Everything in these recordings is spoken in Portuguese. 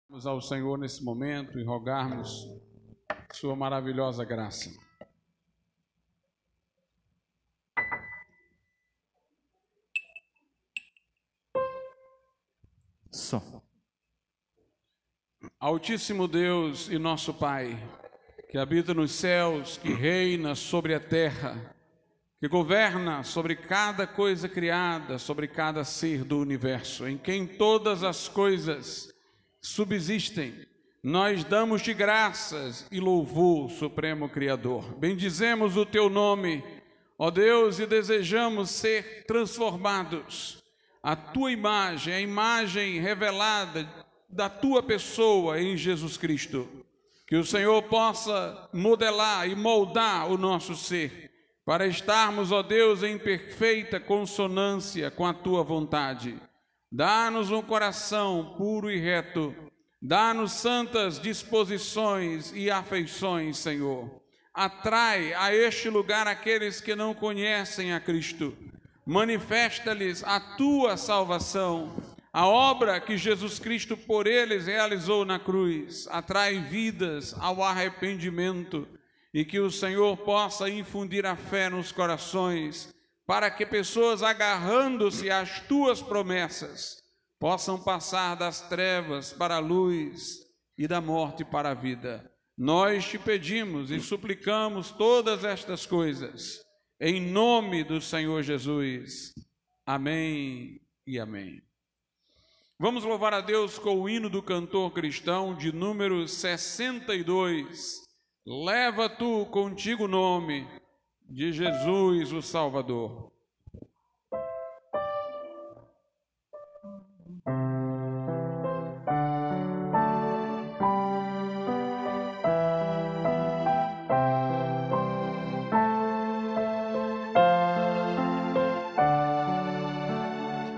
Vamos ao Senhor nesse momento e rogarmos sua maravilhosa graça. Altíssimo Deus e nosso Pai, que habita nos céus, que reina sobre a terra, que governa sobre cada coisa criada, sobre cada ser do universo, em quem todas as coisas subsistem, nós damos-te graças e louvor, Supremo Criador. Bendizemos o teu nome, ó Deus, e desejamos ser transformados à tua imagem, a imagem revelada da tua pessoa em Jesus Cristo. Que o Senhor possa modelar e moldar o nosso ser, para estarmos, ó Deus, em perfeita consonância com a tua vontade. Dá-nos um coração puro e reto, dá-nos santas disposições e afeições, Senhor. Atrai a este lugar aqueles que não conhecem a Cristo. Manifesta-lhes a tua salvação, a obra que Jesus Cristo por eles realizou na cruz. Atrai vidas ao arrependimento e que o Senhor possa infundir a fé nos corações, para que pessoas, agarrando-se às tuas promessas, possam passar das trevas para a luz e da morte para a vida. Nós te pedimos e suplicamos todas estas coisas, em nome do Senhor Jesus. Amém e amém. Vamos louvar a Deus com o hino do cantor cristão de número 62. Leva tu contigo o nome de Jesus o Salvador.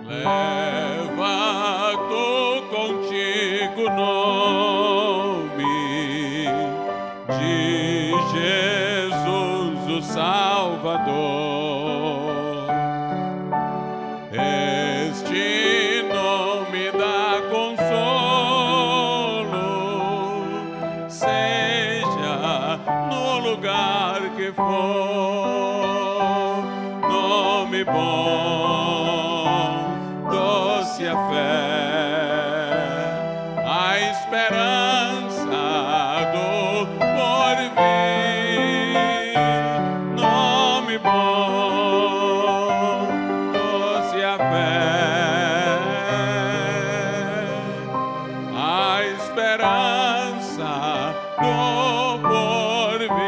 Leva tu contigo o nome de Jesus o Salvador. Este nome dá consolo, seja no lugar que for. Nome bom, doce a fé, a esperança do porvir. Nome bom, doce a fé, a esperança do porvir.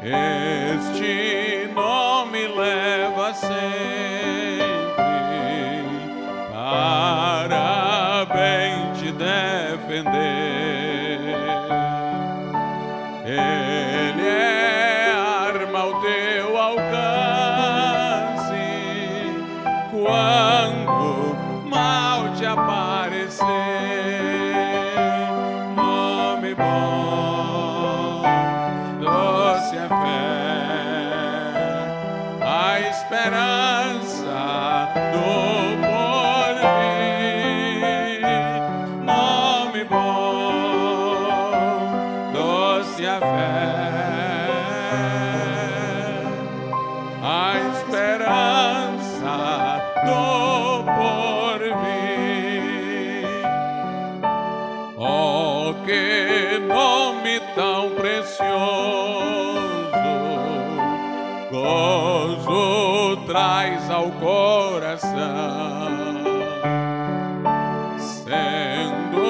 Este nome leva sempre para bem te defender. Ele é arma ao teu alcance quando mal te aparecer. Nome bom, doce a fé, a esperança do porvir. Nome bom, doce a fé, a esperança do porvir. Oh, que nome tão precioso, gozo traz ao coração, sendo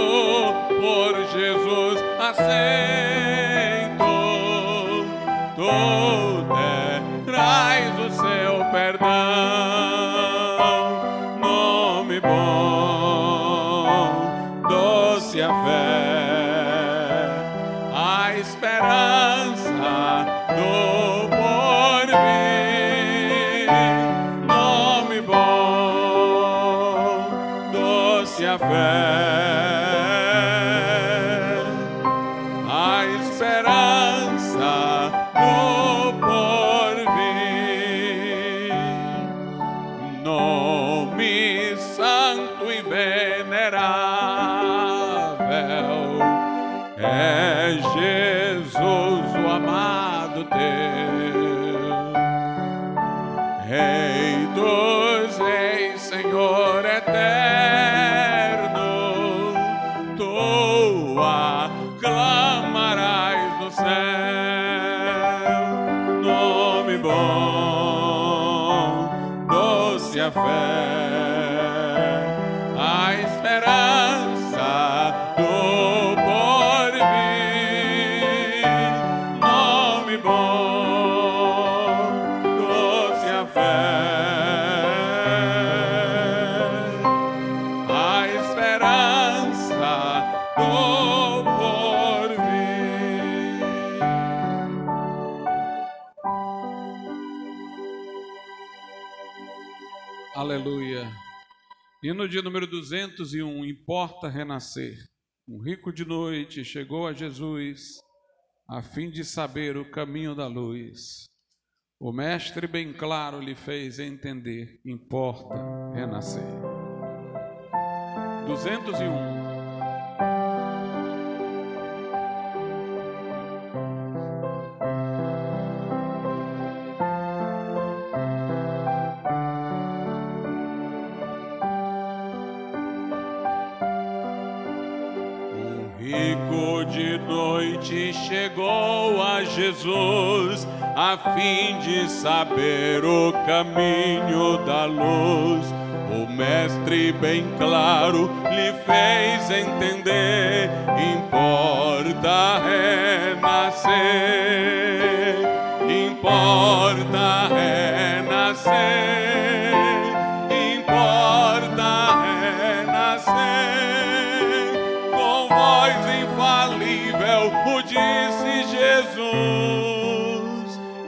por Jesus aceito, tu terás o seu perdão. Nome bom, doce a fé, a esperança do porvir. Nome bom, doce a fé, a esperança do porvir. Nome santo e bem venerável, é Jesus o amado teu, Rei dos reis, Senhor eterno, tu aclamarás no céu, nome bom, doce a fé, a esperança do porvir, nome bom, doce a fé, a esperança do porvir. Aleluia. Hino de número 201, importa renascer. Um rico de noite chegou a Jesus, a fim de saber o caminho da luz. O mestre bem claro lhe fez entender, importa renascer. 201. Rico de noite chegou a Jesus, a fim de saber o caminho da luz. O mestre bem claro lhe fez entender, importa renascer, importa renascer, importa renascer. Infalível, o disse Jesus,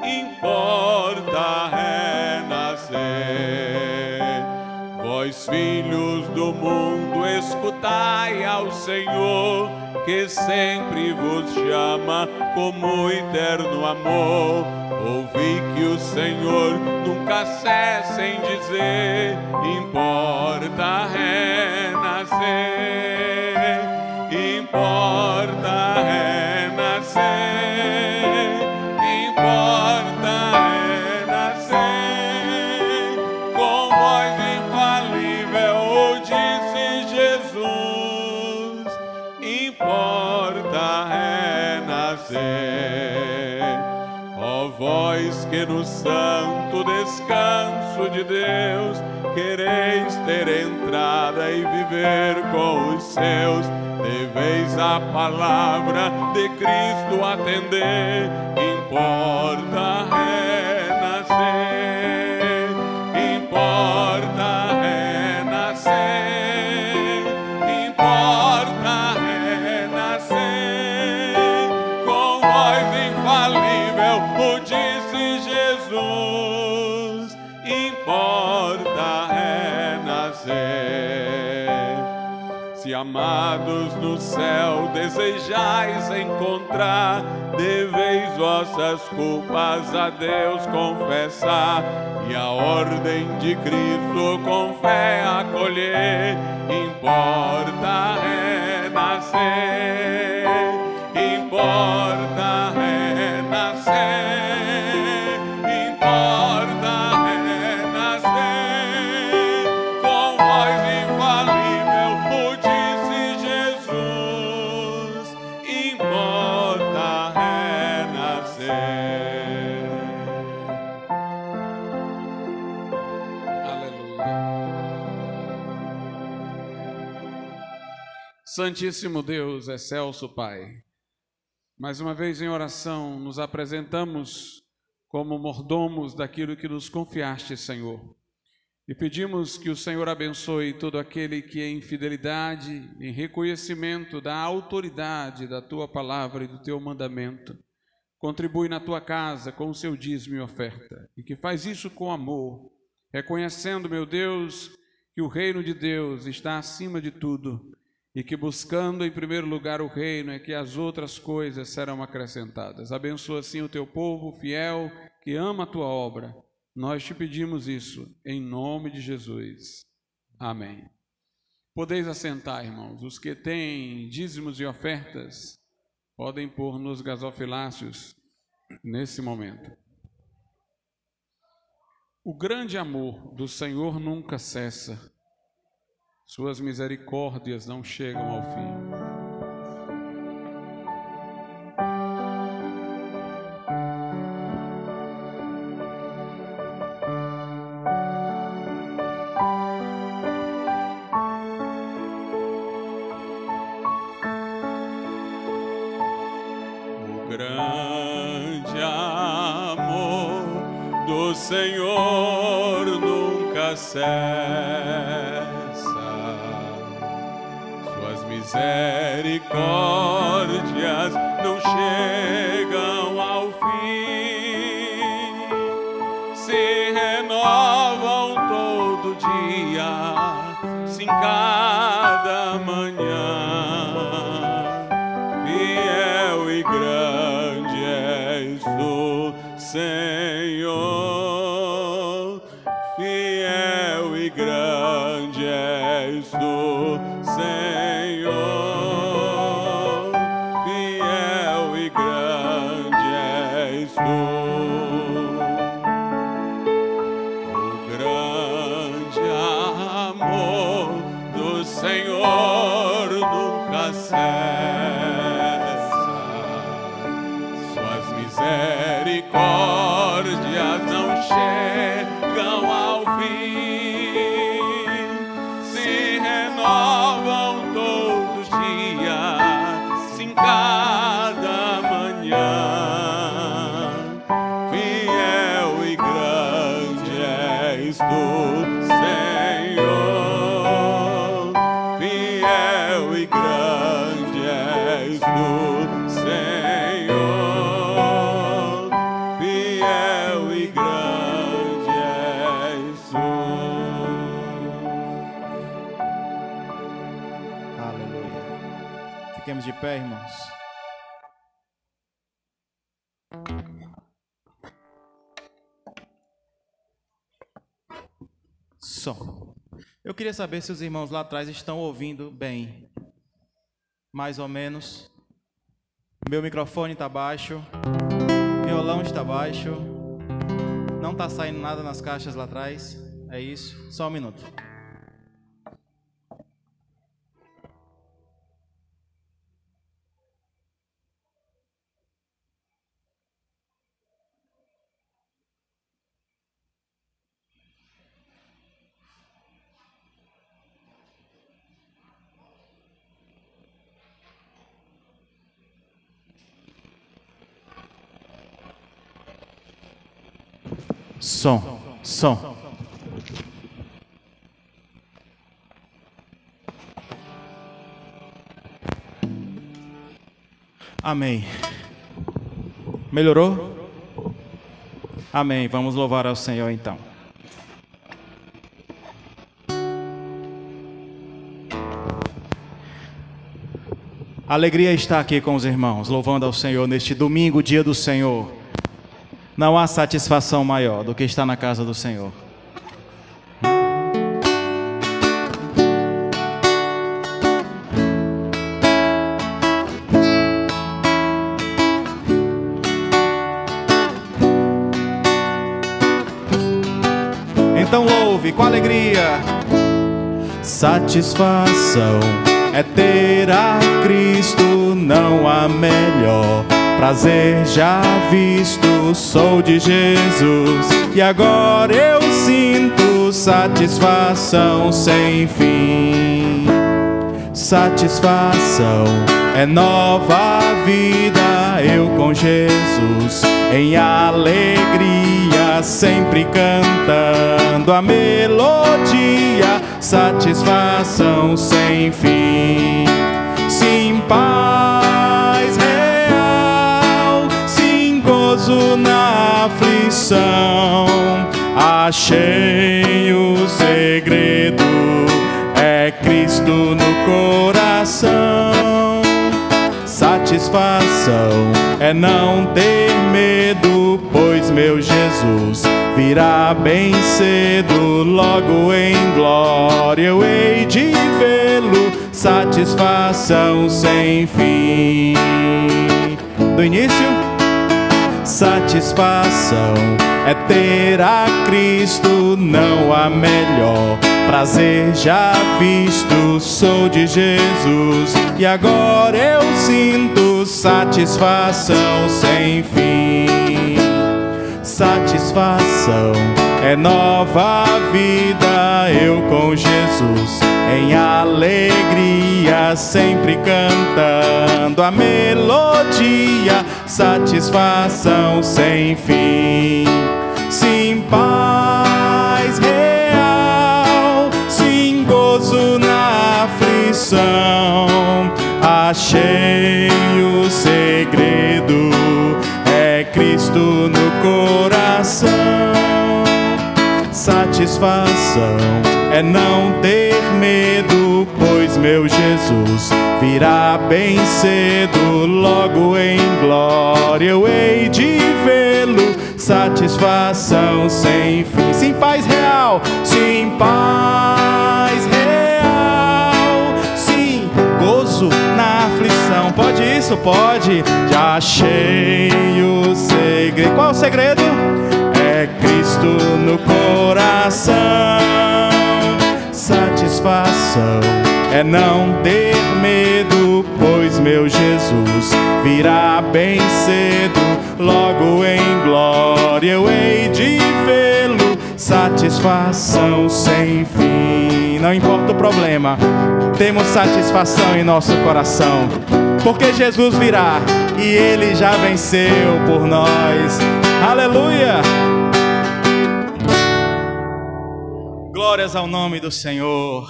importa renascer. Vós, filhos do mundo, escutai ao Senhor, que sempre vos chama como eterno amor. Ouvi que o Senhor nunca cessa em dizer, importa renascer. Importa renascer, importa renascer, com voz infalível o disse Jesus, importa renascer. Ó vós que no santo descanso de Deus quereis ter entrada e viver com os seus, deveis a palavra de Cristo atender, importa renascer, importa renascer, importa renascer, com voz infalível o disse Jesus, importa renascer. Se amados no céu desejais encontrar, deveis vossas culpas a Deus confessar, e a ordem de Cristo com fé acolher, importa renascer, importa renascer, importa renascer, com voz infalível o disse Jesus, importa renascer. Aleluia. Santíssimo Deus, excelso Pai, mais uma vez em oração nos apresentamos como mordomos daquilo que nos confiaste, Senhor, e pedimos que o Senhor abençoe todo aquele que em fidelidade, em reconhecimento da autoridade da Tua palavra e do Teu mandamento, contribui na Tua casa com o seu dízimo e oferta, e que faz isso com amor, reconhecendo, meu Deus, que o reino de Deus está acima de tudo, e que buscando em primeiro lugar o reino é que as outras coisas serão acrescentadas. Abençoa assim o Teu povo fiel que ama a Tua obra. Nós te pedimos isso em nome de Jesus. Amém. Podeis assentar, irmãos. Os que têm dízimos e ofertas podem pôr nos gasofiláceos nesse momento. O grande amor do Senhor nunca cessa. Suas misericórdias não chegam ao fim. Grande amor do Senhor nunca cessa, suas misericórdias não chegam ao fim, se renovam todo dia, sim, cada manhã. Fiel e grande és tu, Senhor, fiel e grande és tu, Senhor, fiel e grande és tu. O grande amor do Senhor nunca cessa, suas misericórdias não chegam ao fim, se renovam todos os dias, sim, cada manhã. Fiel e grande és tu, Senhor, fiel e grande és tu, Senhor, fiel e grande és tu. Aleluia. Fiquemos de pé, irmãos. Som. Eu queria saber se os irmãos lá atrás estão ouvindo bem. Mais ou menos. Meu microfone está baixo. Violão está baixo. Não está saindo nada nas caixas lá atrás. É isso. Só um minuto. Som. Amém. Melhorou? Amém. Vamos louvar ao Senhor então. A alegria está aqui com os irmãos, louvando ao Senhor neste domingo, dia do Senhor. Não há satisfação maior do que estar na casa do Senhor. Então louve com alegria. Satisfação é ter a Cristo, não há melhor. Prazer já visto, sou de Jesus, e agora eu sinto satisfação sem fim. Satisfação é nova vida, eu com Jesus em alegria, sempre cantando a melodia. Satisfação sem fim, sim, paz real, sim, gozo na aflição. Achei o segredo, é Cristo no coração. Satisfação é não ter medo medo, pois meu Jesus virá bem cedo, logo em glória eu hei de vê-lo, satisfação sem fim. Do início, satisfação é ter a Cristo, não há melhor prazer já visto. Sou de Jesus e agora eu sinto satisfação sem fim. Satisfação é nova vida, eu com Jesus em alegria, sempre cantando a melodia. Satisfação sem fim. Sim, paz real, sim, gozo na aflição. Achei o segredo, é Cristo no coração. Satisfação é não ter medo, pois meu Jesus virá bem cedo, logo em glória eu hei de vê-lo, satisfação sem fim. Sim, paz real, sim, paz real, sim, gozo na aflição. Pode isso? Pode. Já achei o segredo. Qual é o segredo? É Cristo no coração. Satisfação é não ter medo, pois meu Jesus virá bem cedo, logo em glória eu hei de vê-lo, satisfação sem fim. Não importa o problema, temos satisfação em nosso coração, porque Jesus virá e Ele já venceu por nós. Aleluia! Glórias ao nome do Senhor.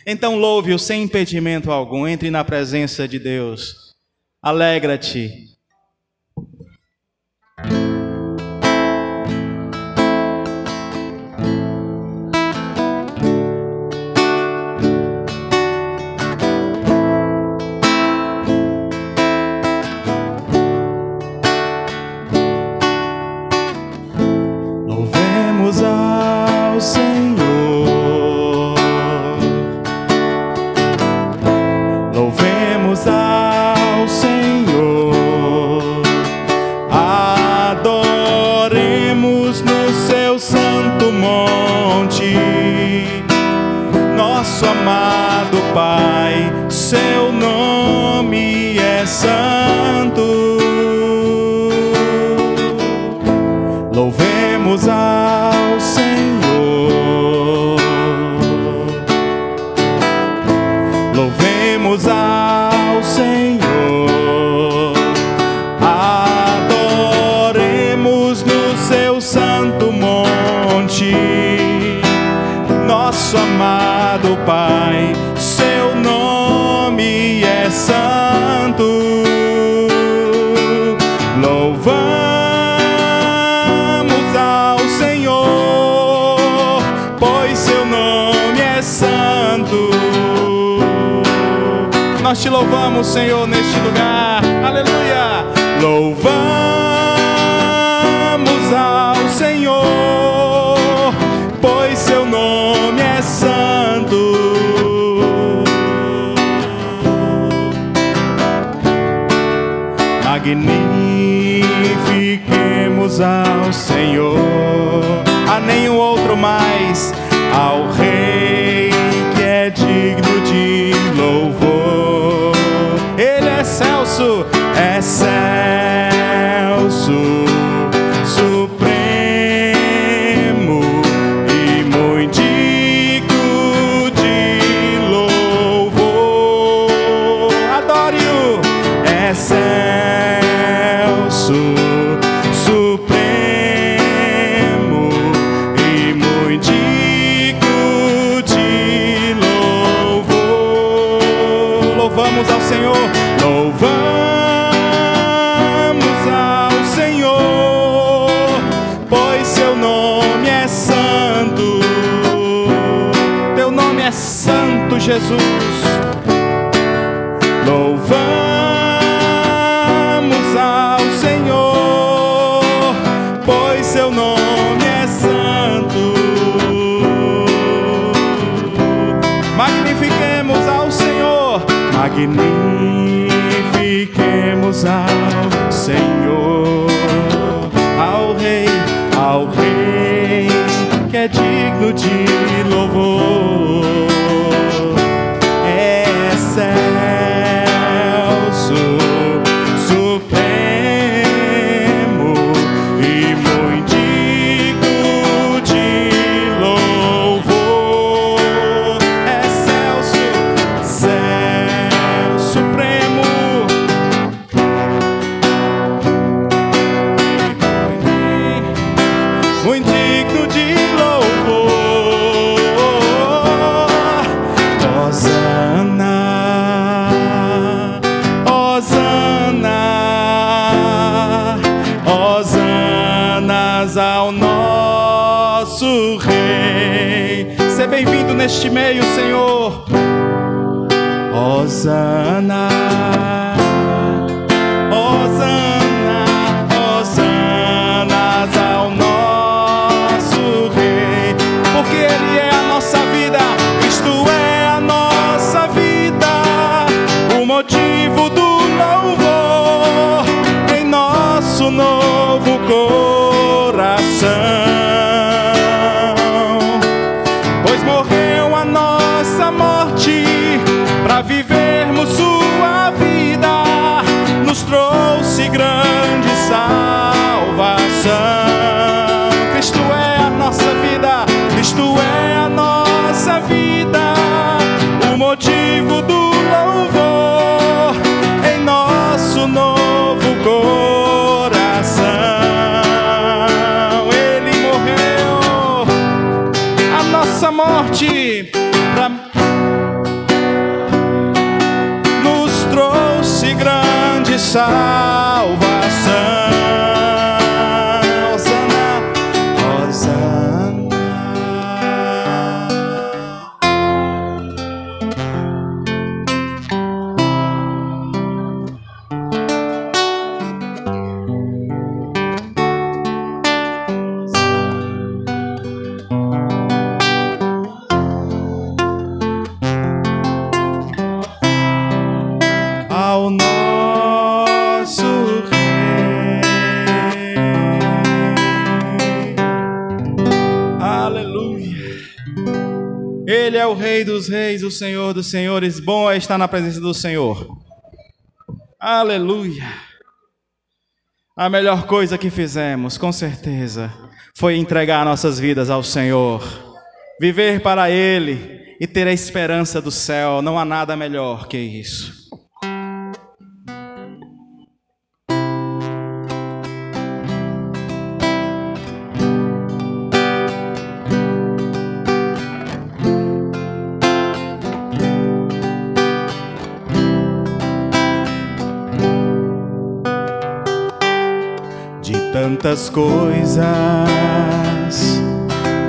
Então louve-o sem impedimento algum. Entre na presença de Deus. Alegra-te. Louvemos ao Senhor. Louvemos ao Senhor, adoremos no seu santo monte, nosso amado Pai, seu nome é santo. Louvemos ao Senhor, louvemos ao Senhor, adoremos no seu santo monte, nosso amado Pai, seu nome é santo. Louvamos ao Senhor, pois seu nome é santo. Nós te louvamos, Senhor, neste lugar. Aleluia! Louvamos ao Senhor, pois seu nome é santo. Magnifiquemos ao Senhor, a nenhum outro mais, ao Rei que é digno de louvor. Ele é excelso, excelso, supremo e muito digno de louvor. Adore-o, excelso, supremo e muito digno de louvor. Louvamos ao Senhor, louvamos ao Senhor, pois seu nome é santo. Teu nome é santo, Jesus. Louvamos ao Senhor, Magnifiquemos ao Senhor, ao Rei que é digno de louvor. Excelso, supremo e muito digno de louvor. Excelso, céu supremo, muito digno de louvor. Hosana, Hosana, Hosanas ao nosso Rei. Seja bem-vindo neste meio, Senhor. Hosana, Hosana, Hosanas ao nosso Rei, porque Ele é a nossa vida, Cristo é a nossa vida, o motivo do louvor em nosso novo coração, pois morreu a nossa morte para vivermos sua vida, nos trouxe grande salvação. Cristo é a nossa vida, Cristo é a nossa vida, o motivo do louvor em nosso novo coração. Ele morreu a nossa morte pra trouxe grande salvação. Hosana, Hosana. Ao nosso Rei. Aleluia. Ele é o Rei dos reis, o Senhor dos senhores. Bom é estar na presença do Senhor. Aleluia. A melhor coisa que fizemos, com certeza, foi entregar nossas vidas ao Senhor, viver para Ele e ter a esperança do céu. Não há nada melhor que isso. Tantas coisas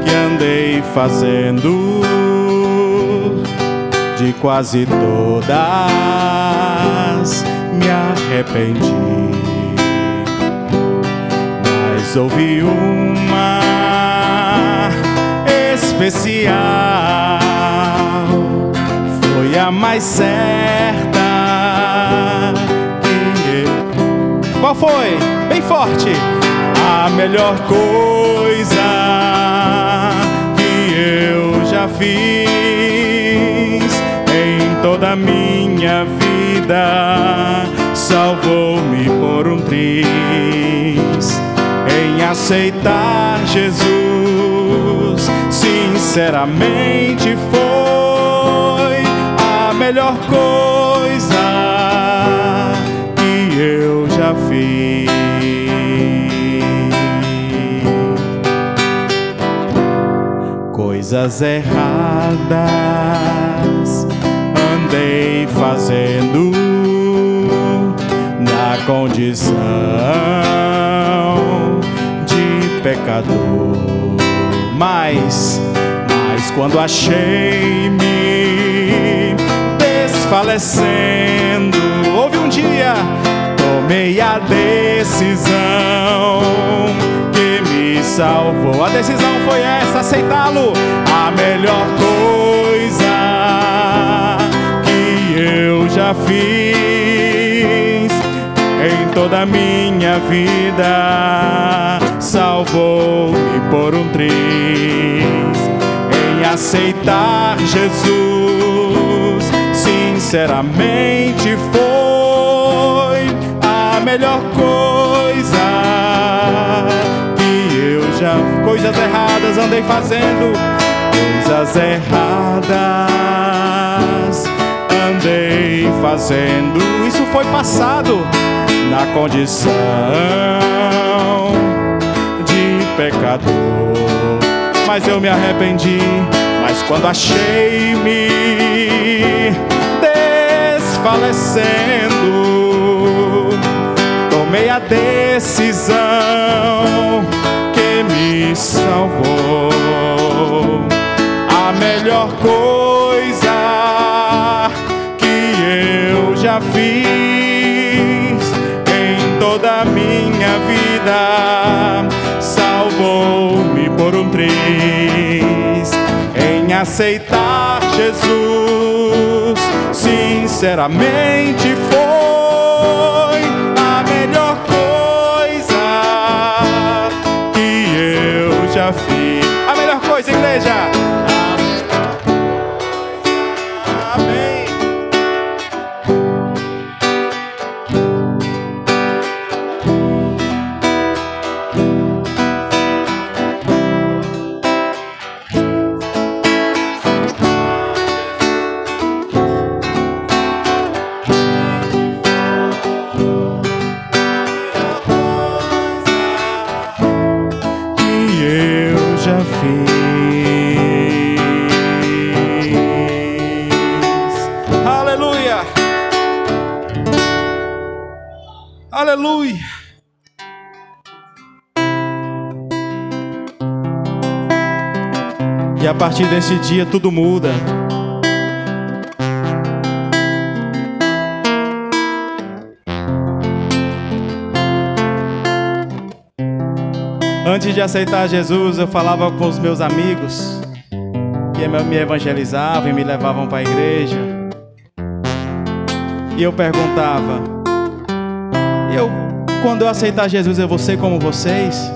que andei fazendo, de quase todas me arrependi, mas houve uma especial, foi a mais certa. Qual foi? Bem forte! A melhor coisa que eu já fiz em toda a minha vida, salvou-me por um triz, em aceitar Jesus. Sinceramente foi a melhor coisa que eu já fiz. Coisas erradas andei fazendo na condição de pecador, mas quando achei-me desfalecendo, houve um dia, tomei a decisão que me salvou. A decisão foi essa, aceitá-lo. A melhor coisa que eu já já fiz em toda a minha vida. Salvou-me por um triz em aceitar Jesus. Sinceramente foi a melhor coisa que eu já... Coisas erradas andei fazendo, coisas erradas andei fazendo. Isso foi passado na condição de pecador, mas eu me arrependi. Mas quando achei-me desfalecendo, tomei a decisão que me salvou. A melhor coisa que eu já fiz em toda a minha vida. Salvou-me por um triz em aceitar Jesus. Sinceramente foi a melhor coisa que eu já fiz. A melhor coisa, igreja. Amém. Aleluia. E a partir desse dia tudo muda. Antes de aceitar Jesus, eu falava com os meus amigos que me evangelizavam e me levavam para a igreja. E eu perguntava: quando eu aceitar Jesus, eu vou ser como vocês?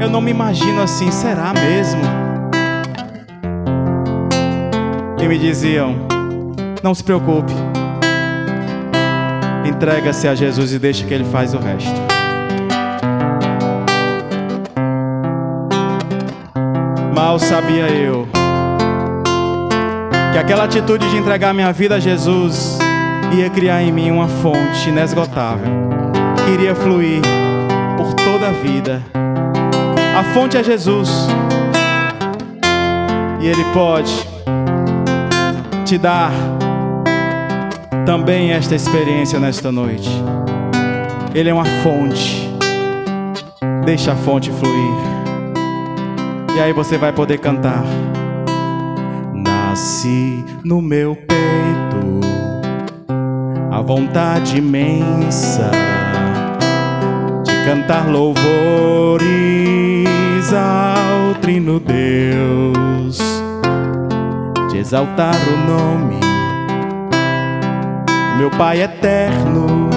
Eu não me imagino assim, será mesmo? E me diziam: não se preocupe, entrega-se a Jesus e deixa que Ele faz o resto. Mal sabia eu que aquela atitude de entregar minha vida a Jesus ia criar em mim uma fonte inesgotável, que iria fluir por toda a vida. A fonte é Jesus, e Ele pode te dar também esta experiência nesta noite. Ele é uma fonte. Deixa a fonte fluir, e aí você vai poder cantar: nasce no meu peito a vontade imensa de cantar louvores ao Trino Deus, de exaltar o nome do meu Pai eterno,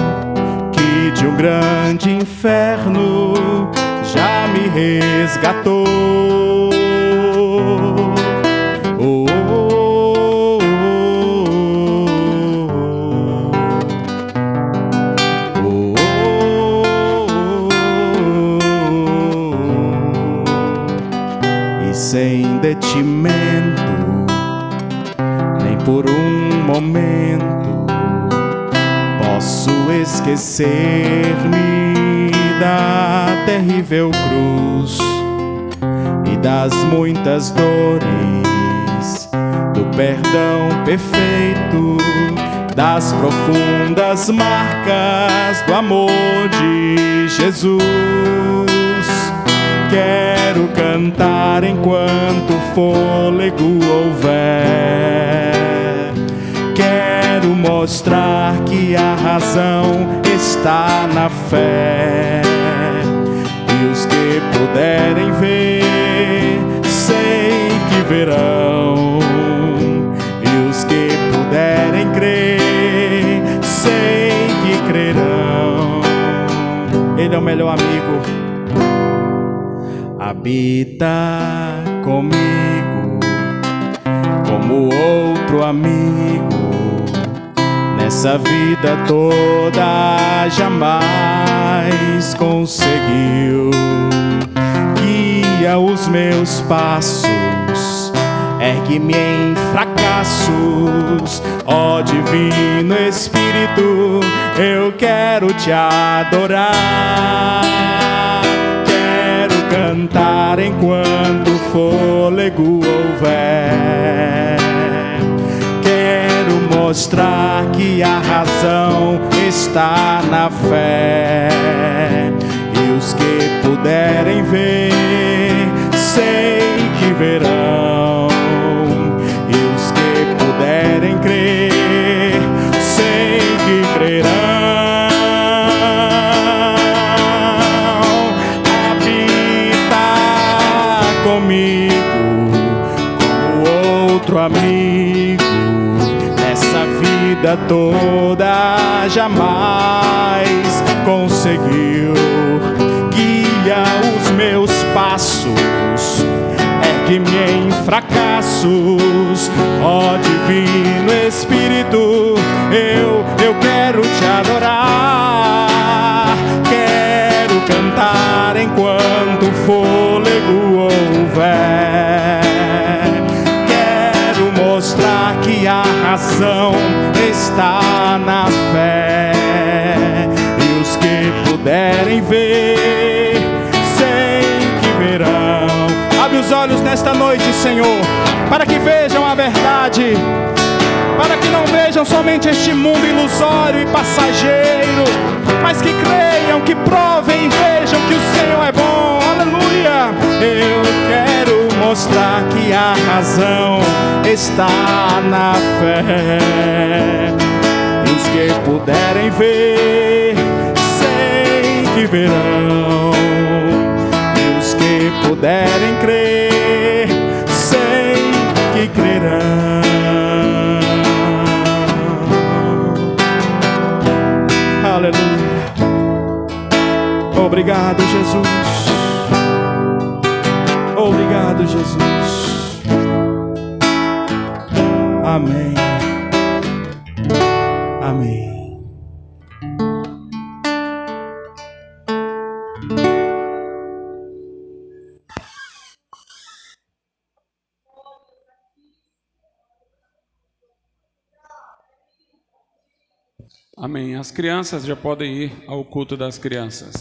que de um grande inferno já me resgatou. Oh, oh, oh, oh. E sem detimento, nem por um momento, posso esquecer-me da terrível cruz e das muitas dores, do perdão perfeito, das profundas marcas do amor de Jesus. Quero cantar enquanto fôlego houver. Quero mostrar que a razão está na fé. E os que puderem ver, sei que verão. E os que puderem crer, Ele é o melhor amigo. Habita comigo como outro amigo, nessa vida toda jamais conseguiu. Guia os meus passos, ergue-me em fracassos, ó Divino Espírito, eu quero te adorar. Quero cantar enquanto fôlego houver. Quero mostrar que a razão está na fé. E os que puderem ver, sei que verão. E os que puderem crer, sei que crerão. Comigo, como outro amigo, nessa vida toda jamais conseguiu. Guia os meus passos, ergue-me em fracassos, ó Divino Espírito, eu quero te adorar. Quero cantar enquanto o fôlego houver. Quero mostrar que a razão está na fé. E os que puderem ver, sei que verão. Abre os olhos nesta noite, Senhor, para que vejam a verdade, para que não vejam somente este mundo ilusório e passageiro, mas que creiam, que provem e vejam que o Senhor é bom. Aleluia! Eu quero mostrar que a razão está na fé. E os que puderem ver, sei que verão. E os que puderem crer, sei que crerão. Aleluia. Obrigado, Jesus. Obrigado, Jesus. Amém. Amém. Amém. As crianças já podem ir ao culto das crianças.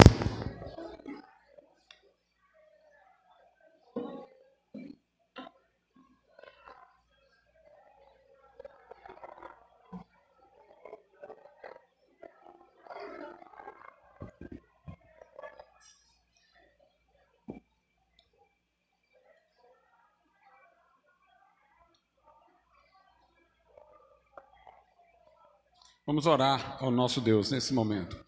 Vamos orar ao nosso Deus nesse momento.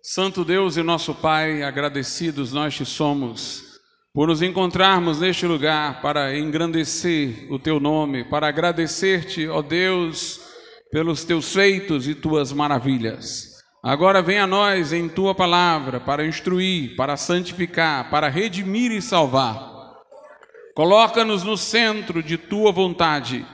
Santo Deus e nosso Pai, agradecidos nós te somos por nos encontrarmos neste lugar para engrandecer o teu nome, para agradecer-te, ó Deus, pelos teus feitos e tuas maravilhas. Agora vem a nós em tua palavra para instruir, para santificar, para redimir e salvar. Coloca-nos no centro de tua vontade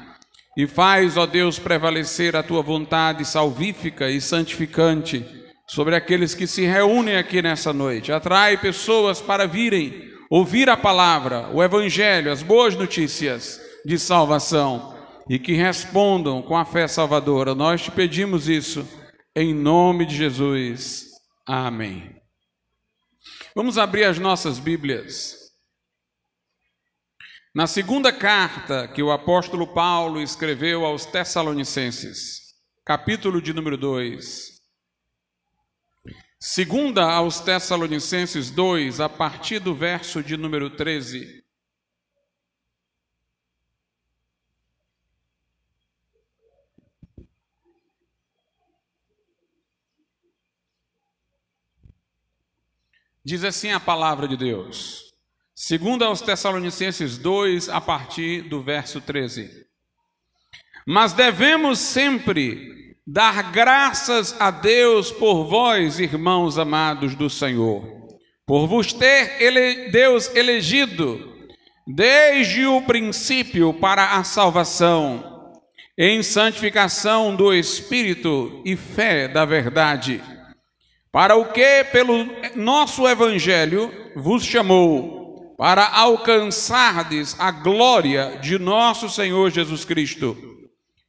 e faz, ó Deus, prevalecer a tua vontade salvífica e santificante sobre aqueles que se reúnem aqui nessa noite. Atrai pessoas para virem ouvir a palavra, o evangelho, as boas notícias de salvação e que respondam com a fé salvadora. Nós te pedimos isso em nome de Jesus. Amém. Vamos abrir as nossas Bíblias na segunda carta que o apóstolo Paulo escreveu aos Tessalonicenses, capítulo de número 2. Segunda aos Tessalonicenses 2, a partir do verso de número 13. Diz assim a palavra de Deus. Segunda aos Tessalonicenses 2, a partir do verso 13. Mas devemos sempre dar graças a Deus por vós, irmãos amados do Senhor, por vos ter Deus elegido desde o princípio para a salvação, em santificação do Espírito e fé da verdade, para o que pelo nosso Evangelho vos chamou, para alcançardes a glória de nosso Senhor Jesus Cristo.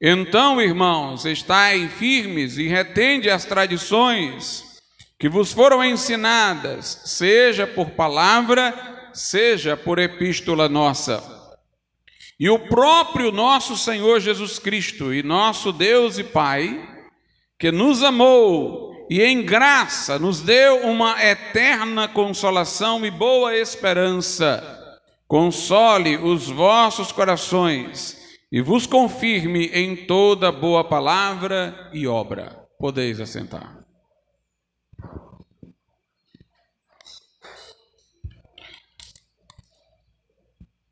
Então, irmãos, estai firmes e retende as tradições que vos foram ensinadas, seja por palavra, seja por epístola nossa. E o próprio nosso Senhor Jesus Cristo e nosso Deus e Pai, que nos amou e em graça nos deu uma eterna consolação e boa esperança, console os vossos corações e vos confirme em toda boa palavra e obra. Podeis assentar.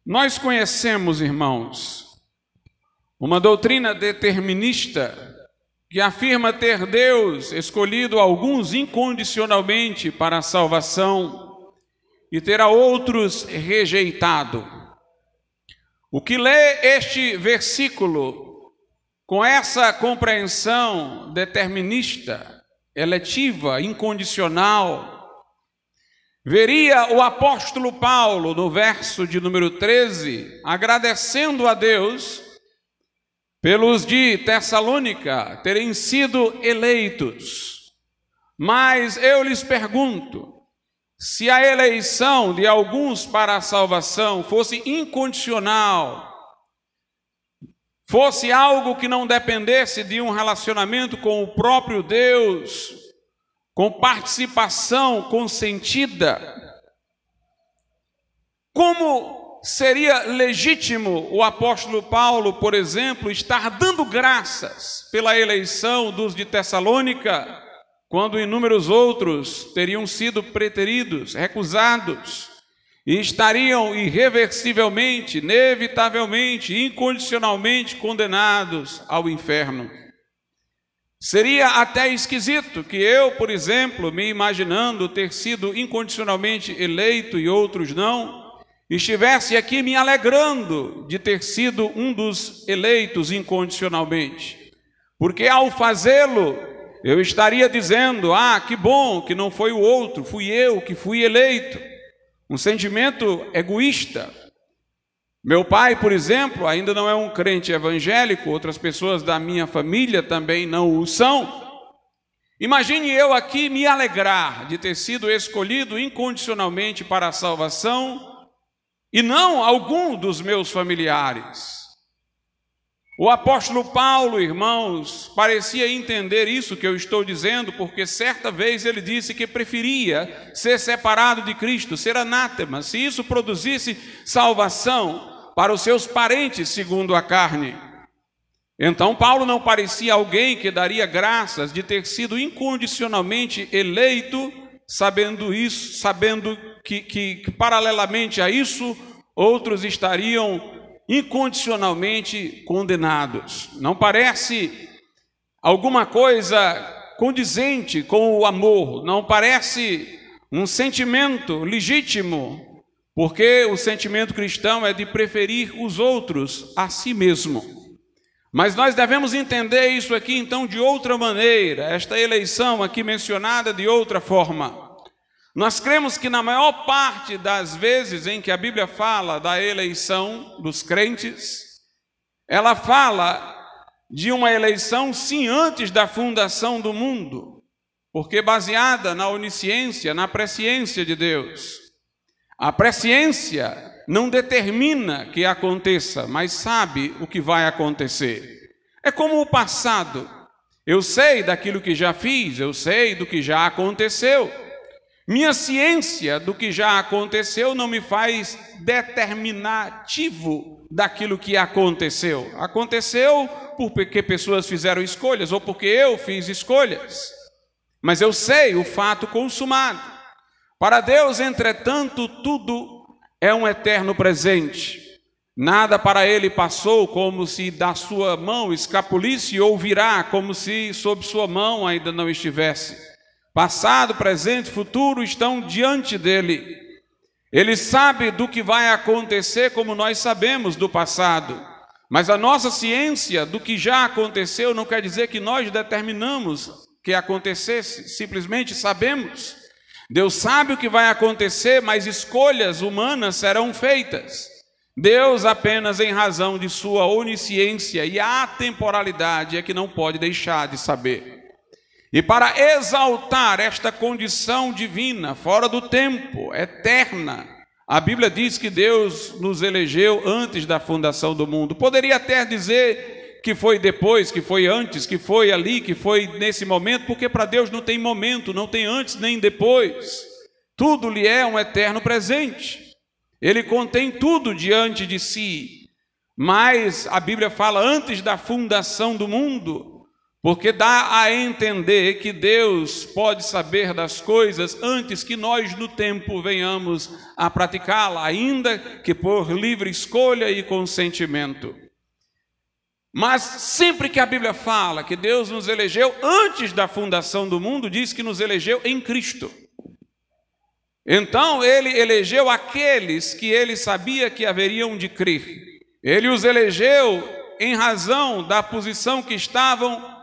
Nós conhecemos, irmãos, uma doutrina determinista que afirma ter Deus escolhido alguns incondicionalmente para a salvação e ter a outros rejeitado. O que lê este versículo com essa compreensão determinista, eletiva, incondicional, veria o apóstolo Paulo, no verso de número 13, agradecendo a Deus pelos de Tessalônica terem sido eleitos. Mas eu lhes pergunto, se a eleição de alguns para a salvação fosse incondicional, fosse algo que não dependesse de um relacionamento com o próprio Deus, com participação consentida, como seria legítimo o apóstolo Paulo, por exemplo, estar dando graças pela eleição dos de Tessalônica, quando inúmeros outros teriam sido preteridos, recusados, e estariam irreversivelmente, inevitavelmente, incondicionalmente condenados ao inferno? Seria até esquisito que eu, por exemplo, me imaginando ter sido incondicionalmente eleito e outros não, estivesse aqui me alegrando de ter sido um dos eleitos incondicionalmente. Porque ao fazê-lo, eu estaria dizendo, que bom que não foi o outro, fui eu que fui eleito. Um sentimento egoísta. Meu pai, por exemplo, ainda não é um crente evangélico, outras pessoas da minha família também não o são. Imagine eu aqui me alegrar de ter sido escolhido incondicionalmente para a salvação e não algum dos meus familiares. O apóstolo Paulo, irmãos, parecia entender isso que eu estou dizendo, porque certa vez ele disse que preferia ser separado de Cristo, ser anátema, se isso produzisse salvação para os seus parentes segundo a carne. Então Paulo não parecia alguém que daria graças de ter sido incondicionalmente eleito, sabendo isso, sabendo que paralelamente a isso, outros estariam incondicionalmente condenados. Não parece alguma coisa condizente com o amor, não parece um sentimento legítimo, porque o sentimento cristão é de preferir os outros a si mesmo. Mas nós devemos entender isso aqui então de outra maneira, esta eleição aqui mencionada de outra forma. Nós cremos que na maior parte das vezes em que a Bíblia fala da eleição dos crentes, ela fala de uma eleição sim antes da fundação do mundo, porque baseada na onisciência, na presciência de Deus. A presciência não determina que aconteça, mas sabe o que vai acontecer. É como o passado. Eu sei daquilo que já fiz, eu sei do que já aconteceu. Minha ciência do que já aconteceu não me faz determinativo daquilo que aconteceu. Aconteceu porque pessoas fizeram escolhas ou porque eu fiz escolhas. Mas eu sei o fato consumado. Para Deus, entretanto, tudo é um eterno presente. Nada para ele passou como se da sua mão escapulisse ou virá como se sob sua mão ainda não estivesse. Passado, presente, futuro estão diante dele. Ele sabe do que vai acontecer como nós sabemos do passado. Mas a nossa ciência do que já aconteceu não quer dizer que nós determinamos que acontecesse, simplesmente sabemos. Deus sabe o que vai acontecer, mas escolhas humanas serão feitas. Deus, apenas em razão de sua onisciência e atemporalidade, é que não pode deixar de saber. E para exaltar esta condição divina, fora do tempo, eterna, a Bíblia diz que Deus nos elegeu antes da fundação do mundo. Poderia até dizer que foi depois, que foi antes, que foi ali, que foi nesse momento, porque para Deus não tem momento, não tem antes nem depois. Tudo lhe é um eterno presente. Ele contém tudo diante de si. Mas a Bíblia fala antes da fundação do mundo, porque dá a entender que Deus pode saber das coisas antes que nós no tempo venhamos a praticá-la, ainda que por livre escolha e consentimento. Mas sempre que a Bíblia fala que Deus nos elegeu antes da fundação do mundo, diz que nos elegeu em Cristo. Então ele elegeu aqueles que ele sabia que haveriam de crer. Ele os elegeu em razão da posição que estavam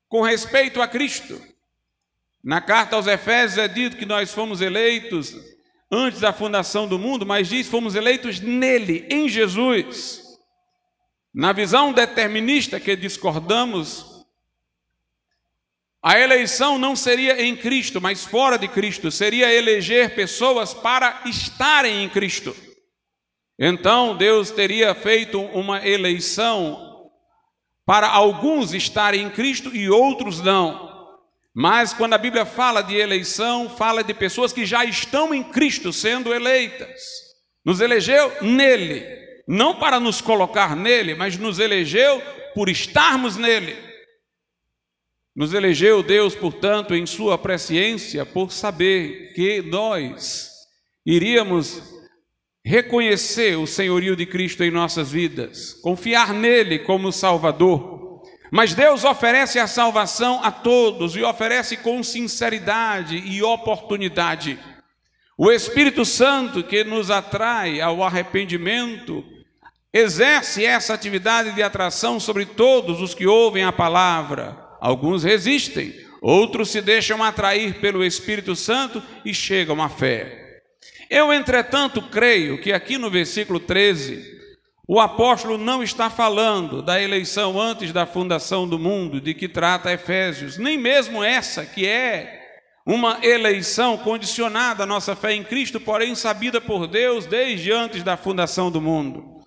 com respeito a Cristo. Na carta aos Efésios é dito que nós fomos eleitos antes da fundação do mundo, mas diz que fomos eleitos nele, em Jesus. Na visão determinista que discordamos, a eleição não seria em Cristo, mas fora de Cristo, seria eleger pessoas para estarem em Cristo. Então Deus teria feito uma eleição para alguns estarem em Cristo e outros não. Mas quando a Bíblia fala de eleição, fala de pessoas que já estão em Cristo sendo eleitas. Nos elegeu nele, não para nos colocar nele, mas nos elegeu por estarmos nele. Nos elegeu Deus, portanto, em sua presciência, por saber que nós iríamos reconhecer o senhorio de Cristo em nossas vidas, confiar nele como Salvador. Mas Deus oferece a salvação a todos e oferece com sinceridade e oportunidade. O Espírito Santo, que nos atrai ao arrependimento, exerce essa atividade de atração sobre todos os que ouvem a palavra. Alguns resistem, outros se deixam atrair pelo Espírito Santo e chegam à fé. Eu, entretanto, creio que aqui no versículo 13, o apóstolo não está falando da eleição antes da fundação do mundo, de que trata Efésios, nem mesmo essa, que é uma eleição condicionada à nossa fé em Cristo, porém sabida por Deus desde antes da fundação do mundo.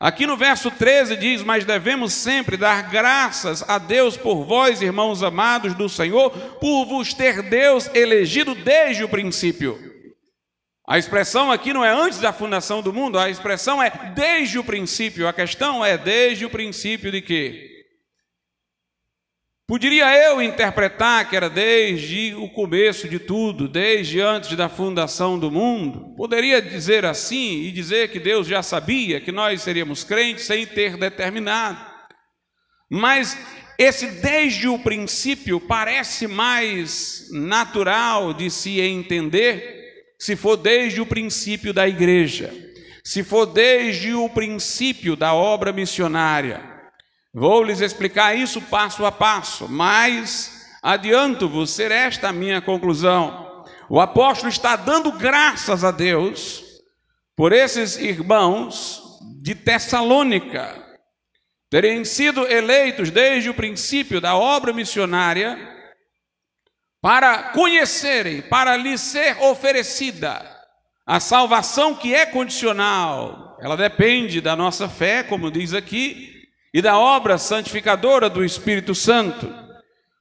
Aqui no verso 13 diz: mas devemos sempre dar graças a Deus por vós, irmãos amados do Senhor, por vos ter Deus elegido desde o princípio. A expressão aqui não é antes da fundação do mundo, a expressão é desde o princípio. A questão é desde o princípio de quê? Poderia eu interpretar que era desde o começo de tudo, desde antes da fundação do mundo? Poderia dizer assim e dizer que Deus já sabia que nós seríamos crentes sem ter determinado. Mas esse desde o princípio parece mais natural de se entender se for desde o princípio da igreja, se for desde o princípio da obra missionária. Vou lhes explicar isso passo a passo, mas adianto-vos ser esta a minha conclusão. O apóstolo está dando graças a Deus por esses irmãos de Tessalônica terem sido eleitos desde o princípio da obra missionária, para conhecerem, para lhes ser oferecida a salvação que é condicional. Ela depende da nossa fé, como diz aqui, e da obra santificadora do Espírito Santo.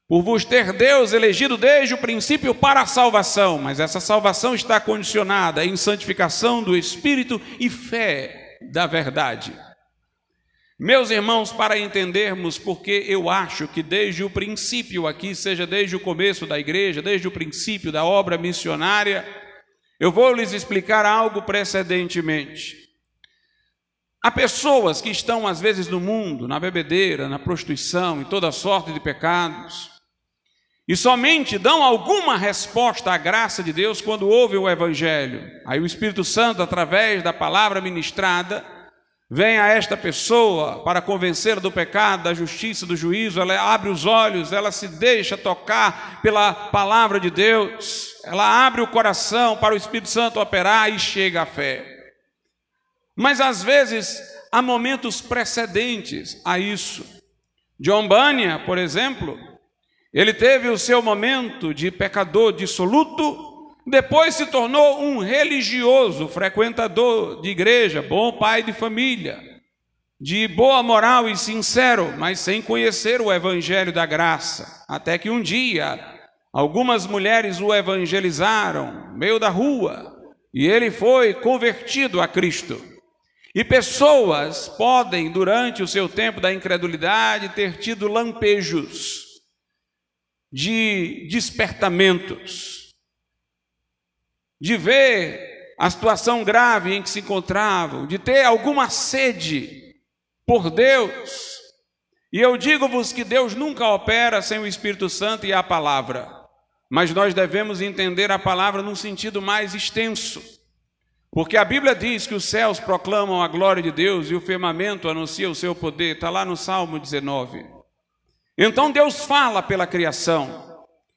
Por vos ter Deus elegido desde o princípio para a salvação, mas essa salvação está condicionada em santificação do Espírito e fé da verdade. Meus irmãos, para entendermos porque eu acho que desde o princípio aqui, seja desde o começo da igreja, desde o princípio da obra missionária, eu vou lhes explicar algo precedentemente. Há pessoas que estão às vezes no mundo, na bebedeira, na prostituição, em toda sorte de pecados, e somente dão alguma resposta à graça de Deus quando ouvem o Evangelho. Aí o Espírito Santo, através da palavra ministrada, vem a esta pessoa para convencê-la do pecado, da justiça, do juízo. Ela abre os olhos, ela se deixa tocar pela palavra de Deus, ela abre o coração para o Espírito Santo operar e chega à fé. Mas às vezes há momentos precedentes a isso. John Bunyan, por exemplo, ele teve o seu momento de pecador dissoluto, depois se tornou um religioso, frequentador de igreja, bom pai de família, de boa moral e sincero, mas sem conhecer o evangelho da graça. Até que um dia, algumas mulheres o evangelizaram, no meio da rua, e ele foi convertido a Cristo. E pessoas podem, durante o seu tempo da incredulidade, ter tido lampejos de despertamentos, de ver a situação grave em que se encontravam, de ter alguma sede por Deus. E eu digo-vos que Deus nunca opera sem o Espírito Santo e a palavra, mas nós devemos entender a palavra num sentido mais extenso, porque a Bíblia diz que os céus proclamam a glória de Deus e o firmamento anuncia o seu poder, está lá no Salmo 19. Então Deus fala pela criação,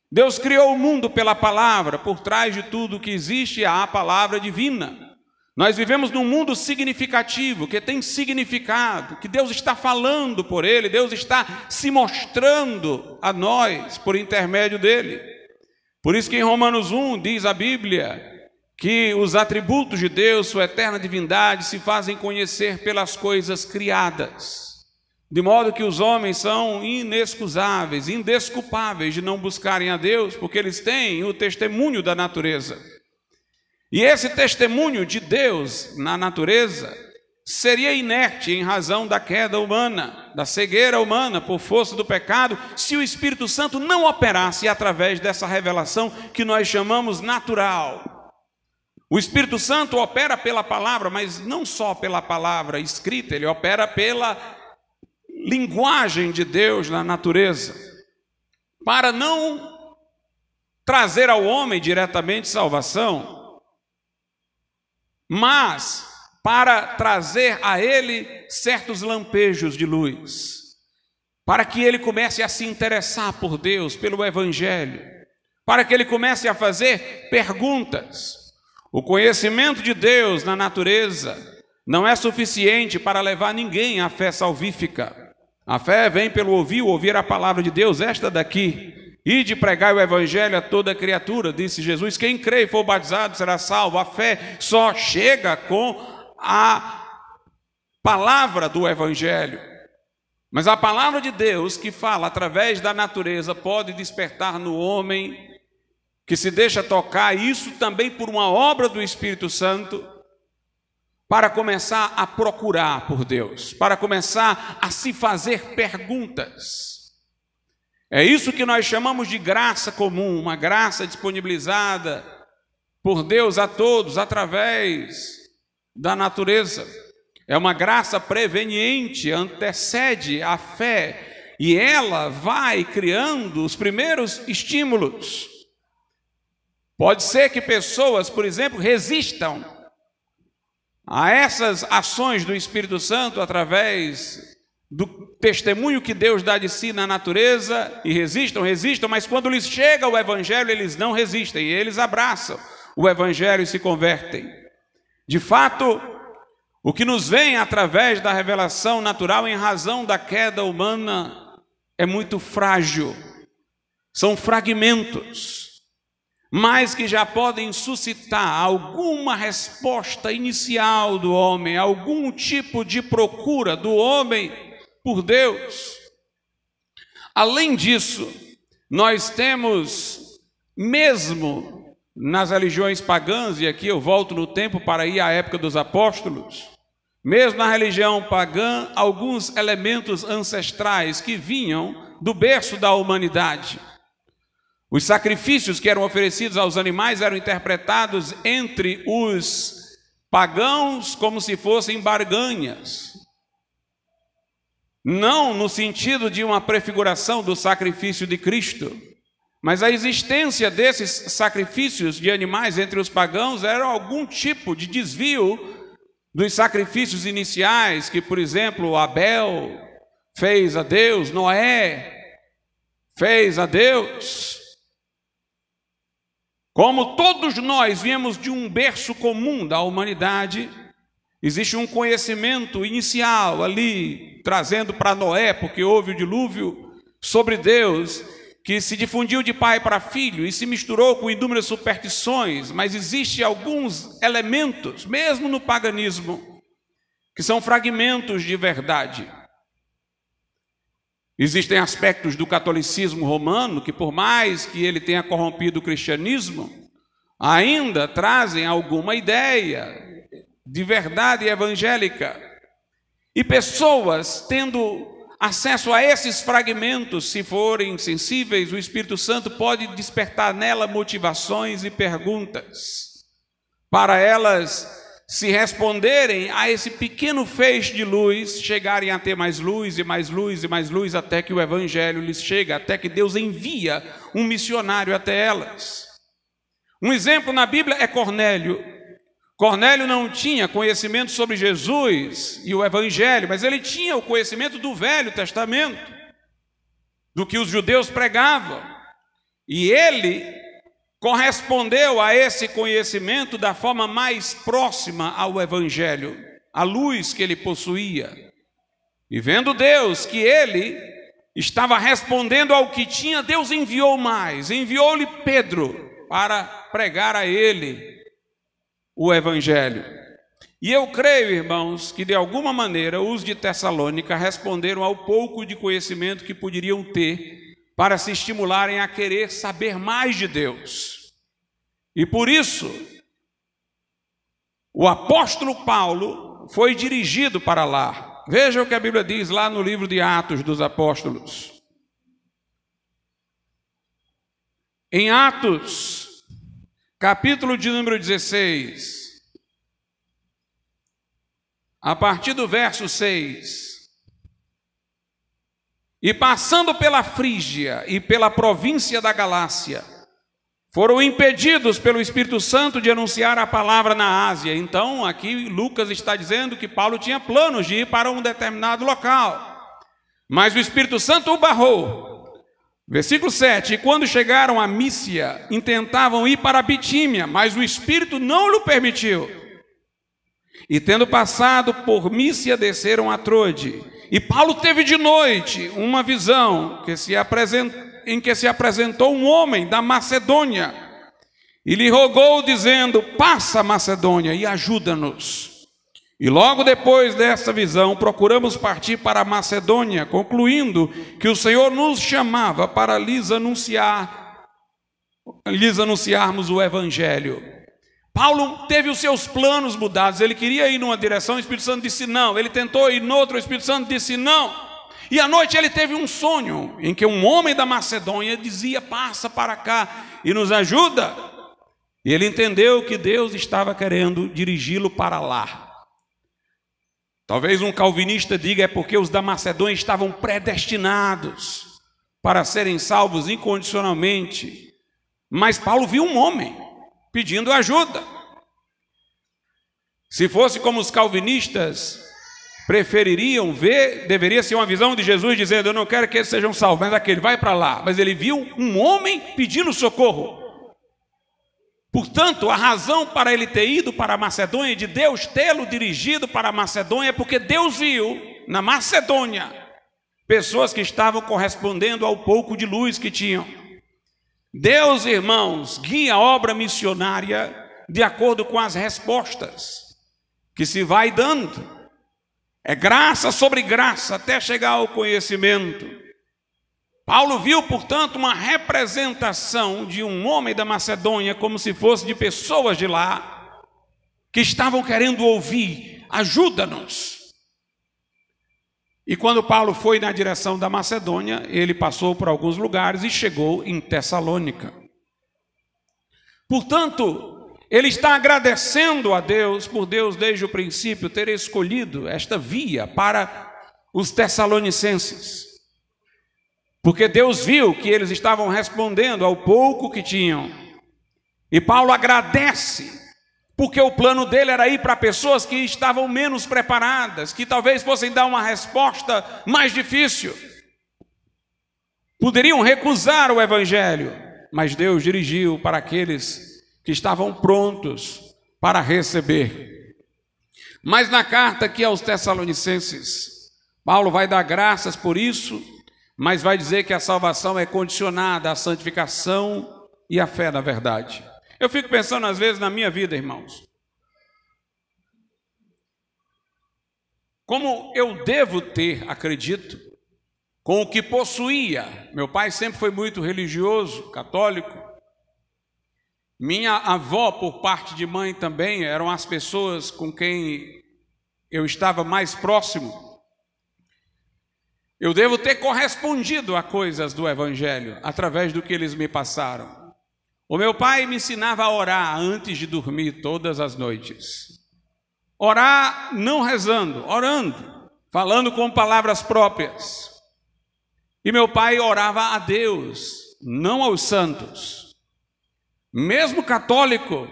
Deus criou o mundo pela palavra, por trás de tudo que existe há a palavra divina. Nós vivemos num mundo significativo, que tem significado, que Deus está falando por ele, Deus está se mostrando a nós por intermédio dele. Por isso que em Romanos 1 diz a Bíblia que os atributos de Deus, sua eterna divindade, se fazem conhecer pelas coisas criadas, de modo que os homens são inexcusáveis, indesculpáveis de não buscarem a Deus, porque eles têm o testemunho da natureza. E esse testemunho de Deus na natureza seria inerte em razão da queda humana, da cegueira humana por força do pecado, se o Espírito Santo não operasse através dessa revelação que nós chamamos natural. O Espírito Santo opera pela palavra, mas não só pela palavra escrita, ele opera pela linguagem de Deus na natureza, para não trazer ao homem diretamente salvação, mas para trazer a ele certos lampejos de luz, para que ele comece a se interessar por Deus, pelo Evangelho, para que ele comece a fazer perguntas. O conhecimento de Deus na natureza não é suficiente para levar ninguém à fé salvífica. A fé vem pelo ouvir a palavra de Deus, esta daqui. Ide pregai o evangelho a toda criatura, disse Jesus. Quem crê e for batizado será salvo. A fé só chega com a palavra do evangelho. Mas a palavra de Deus que fala através da natureza pode despertar no homem que se deixa tocar, isso também por uma obra do Espírito Santo, para começar a procurar por Deus, para começar a se fazer perguntas. É isso que nós chamamos de graça comum, uma graça disponibilizada por Deus a todos através da natureza. É uma graça preveniente, antecede a fé, e ela vai criando os primeiros estímulos. Pode ser que pessoas, por exemplo, resistam a essas ações do Espírito Santo através do testemunho que Deus dá de si na natureza, e resistam, mas quando lhes chega o Evangelho, eles não resistem, eles abraçam o Evangelho e se convertem. De fato, o que nos vem através da revelação natural em razão da queda humana é muito frágil, são fragmentos, mas que já podem suscitar alguma resposta inicial do homem, algum tipo de procura do homem por Deus. Além disso, nós temos, mesmo nas religiões pagãs, e aqui eu volto no tempo para ir à época dos apóstolos, mesmo na religião pagã, alguns elementos ancestrais que vinham do berço da humanidade. Os sacrifícios que eram oferecidos aos animais eram interpretados entre os pagãos como se fossem barganhas. Não no sentido de uma prefiguração do sacrifício de Cristo, mas a existência desses sacrifícios de animais entre os pagãos era algum tipo de desvio dos sacrifícios iniciais que, por exemplo, Abel fez a Deus, Noé fez a Deus. Como todos nós viemos de um berço comum da humanidade, existe um conhecimento inicial ali, trazendo para Noé, porque houve o dilúvio sobre Deus, que se difundiu de pai para filho e se misturou com inúmeras superstições, mas existem alguns elementos, mesmo no paganismo, que são fragmentos de verdade. Existem aspectos do catolicismo romano que, por mais que ele tenha corrompido o cristianismo, ainda trazem alguma ideia de verdade evangélica. E pessoas tendo acesso a esses fragmentos, se forem sensíveis, o Espírito Santo pode despertar nela motivações e perguntas, para elas se responderem a esse pequeno feixe de luz, chegarem a ter mais luz e mais luz e mais luz, até que o Evangelho lhes chega, até que Deus envia um missionário até elas. Um exemplo na Bíblia é Cornélio. Cornélio não tinha conhecimento sobre Jesus e o Evangelho, mas ele tinha o conhecimento do Velho Testamento, do que os judeus pregavam. E ele correspondeu a esse conhecimento da forma mais próxima ao Evangelho, a luz que ele possuía. E vendo Deus que ele estava respondendo ao que tinha, Deus enviou mais, enviou-lhe Pedro para pregar a ele o Evangelho. E eu creio, irmãos, que de alguma maneira os de Tessalônica responderam ao pouco de conhecimento que poderiam ter para se estimularem a querer saber mais de Deus. E por isso, o apóstolo Paulo foi dirigido para lá. Veja o que a Bíblia diz lá no livro de Atos dos Apóstolos. Em Atos, capítulo de número 16, a partir do verso 6. E passando pela Frígia e pela província da Galácia, foram impedidos pelo Espírito Santo de anunciar a palavra na Ásia. Então, aqui Lucas está dizendo que Paulo tinha planos de ir para um determinado local, mas o Espírito Santo o barrou. Versículo 7, e quando chegaram a Mísia, intentavam ir para a Bitínia, mas o Espírito não lhe permitiu. E tendo passado por Mísia, desceram a Trode. E Paulo teve de noite uma visão em que se apresentou um homem da Macedônia e lhe rogou dizendo, passa a Macedônia e ajuda-nos. E logo depois dessa visão procuramos partir para a Macedônia, concluindo que o Senhor nos chamava para lhes anunciarmos o Evangelho. Paulo teve os seus planos mudados, ele queria ir numa direção, o Espírito Santo disse não, ele tentou ir noutra, o Espírito Santo disse não, e à noite ele teve um sonho, em que um homem da Macedônia dizia, passa para cá e nos ajuda, e ele entendeu que Deus estava querendo dirigi-lo para lá. Talvez um calvinista diga, é porque os da Macedônia estavam predestinados para serem salvos incondicionalmente, mas Paulo viu um homem pedindo ajuda. Se fosse como os calvinistas prefeririam ver, deveria ser uma visão de Jesus dizendo, eu não quero que eles sejam salvos, mas aquele vai para lá. Mas ele viu um homem pedindo socorro. Portanto, a razão para ele ter ido para a Macedônia, de Deus tê-lo dirigido para a Macedônia, é porque Deus viu na Macedônia pessoas que estavam correspondendo ao pouco de luz que tinham. Deus, irmãos, guia a obra missionária de acordo com as respostas que se vai dando. É graça sobre graça até chegar ao conhecimento. Paulo viu, portanto, uma representação de um homem da Macedônia, como se fosse de pessoas de lá, que estavam querendo ouvir, ajuda-nos. E quando Paulo foi na direção da Macedônia, ele passou por alguns lugares e chegou em Tessalônica. Portanto, Ele está agradecendo a Deus por Deus desde o princípio ter escolhido esta via para os Tessalonicenses. Porque Deus viu que eles estavam respondendo ao pouco que tinham. E Paulo agradece, porque o plano dele era ir para pessoas que estavam menos preparadas, que talvez fossem dar uma resposta mais difícil. Poderiam recusar o evangelho, mas Deus dirigiu para aqueles que estavam prontos para receber. Mas na carta aqui aos Tessalonicenses, Paulo vai dar graças por isso, mas vai dizer que a salvação é condicionada à santificação e à fé na verdade. Eu fico pensando às vezes na minha vida, irmãos, como eu devo ter, acredito, com o que possuía. Meu pai sempre foi muito religioso, católico. Minha avó, por parte de mãe também, eram as pessoas com quem eu estava mais próximo. Eu devo ter correspondido a coisas do evangelho, através do que eles me passaram. O meu pai me ensinava a orar antes de dormir todas as noites. Orar não rezando, orando, falando com palavras próprias. E meu pai orava a Deus, não aos santos. Mesmo católico,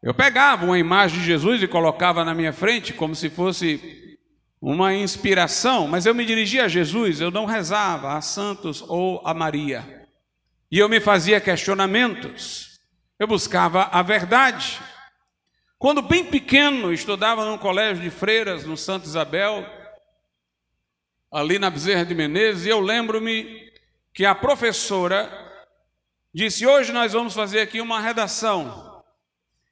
eu pegava uma imagem de Jesus e colocava na minha frente como se fosse uma inspiração, mas eu me dirigia a Jesus, eu não rezava a santos ou a Maria. E eu me fazia questionamentos, eu buscava a verdade. Quando bem pequeno, estudava num colégio de freiras, no Santa Isabel, ali na Bezerra de Menezes, e eu lembro-me que a professora disse: hoje nós vamos fazer aqui uma redação,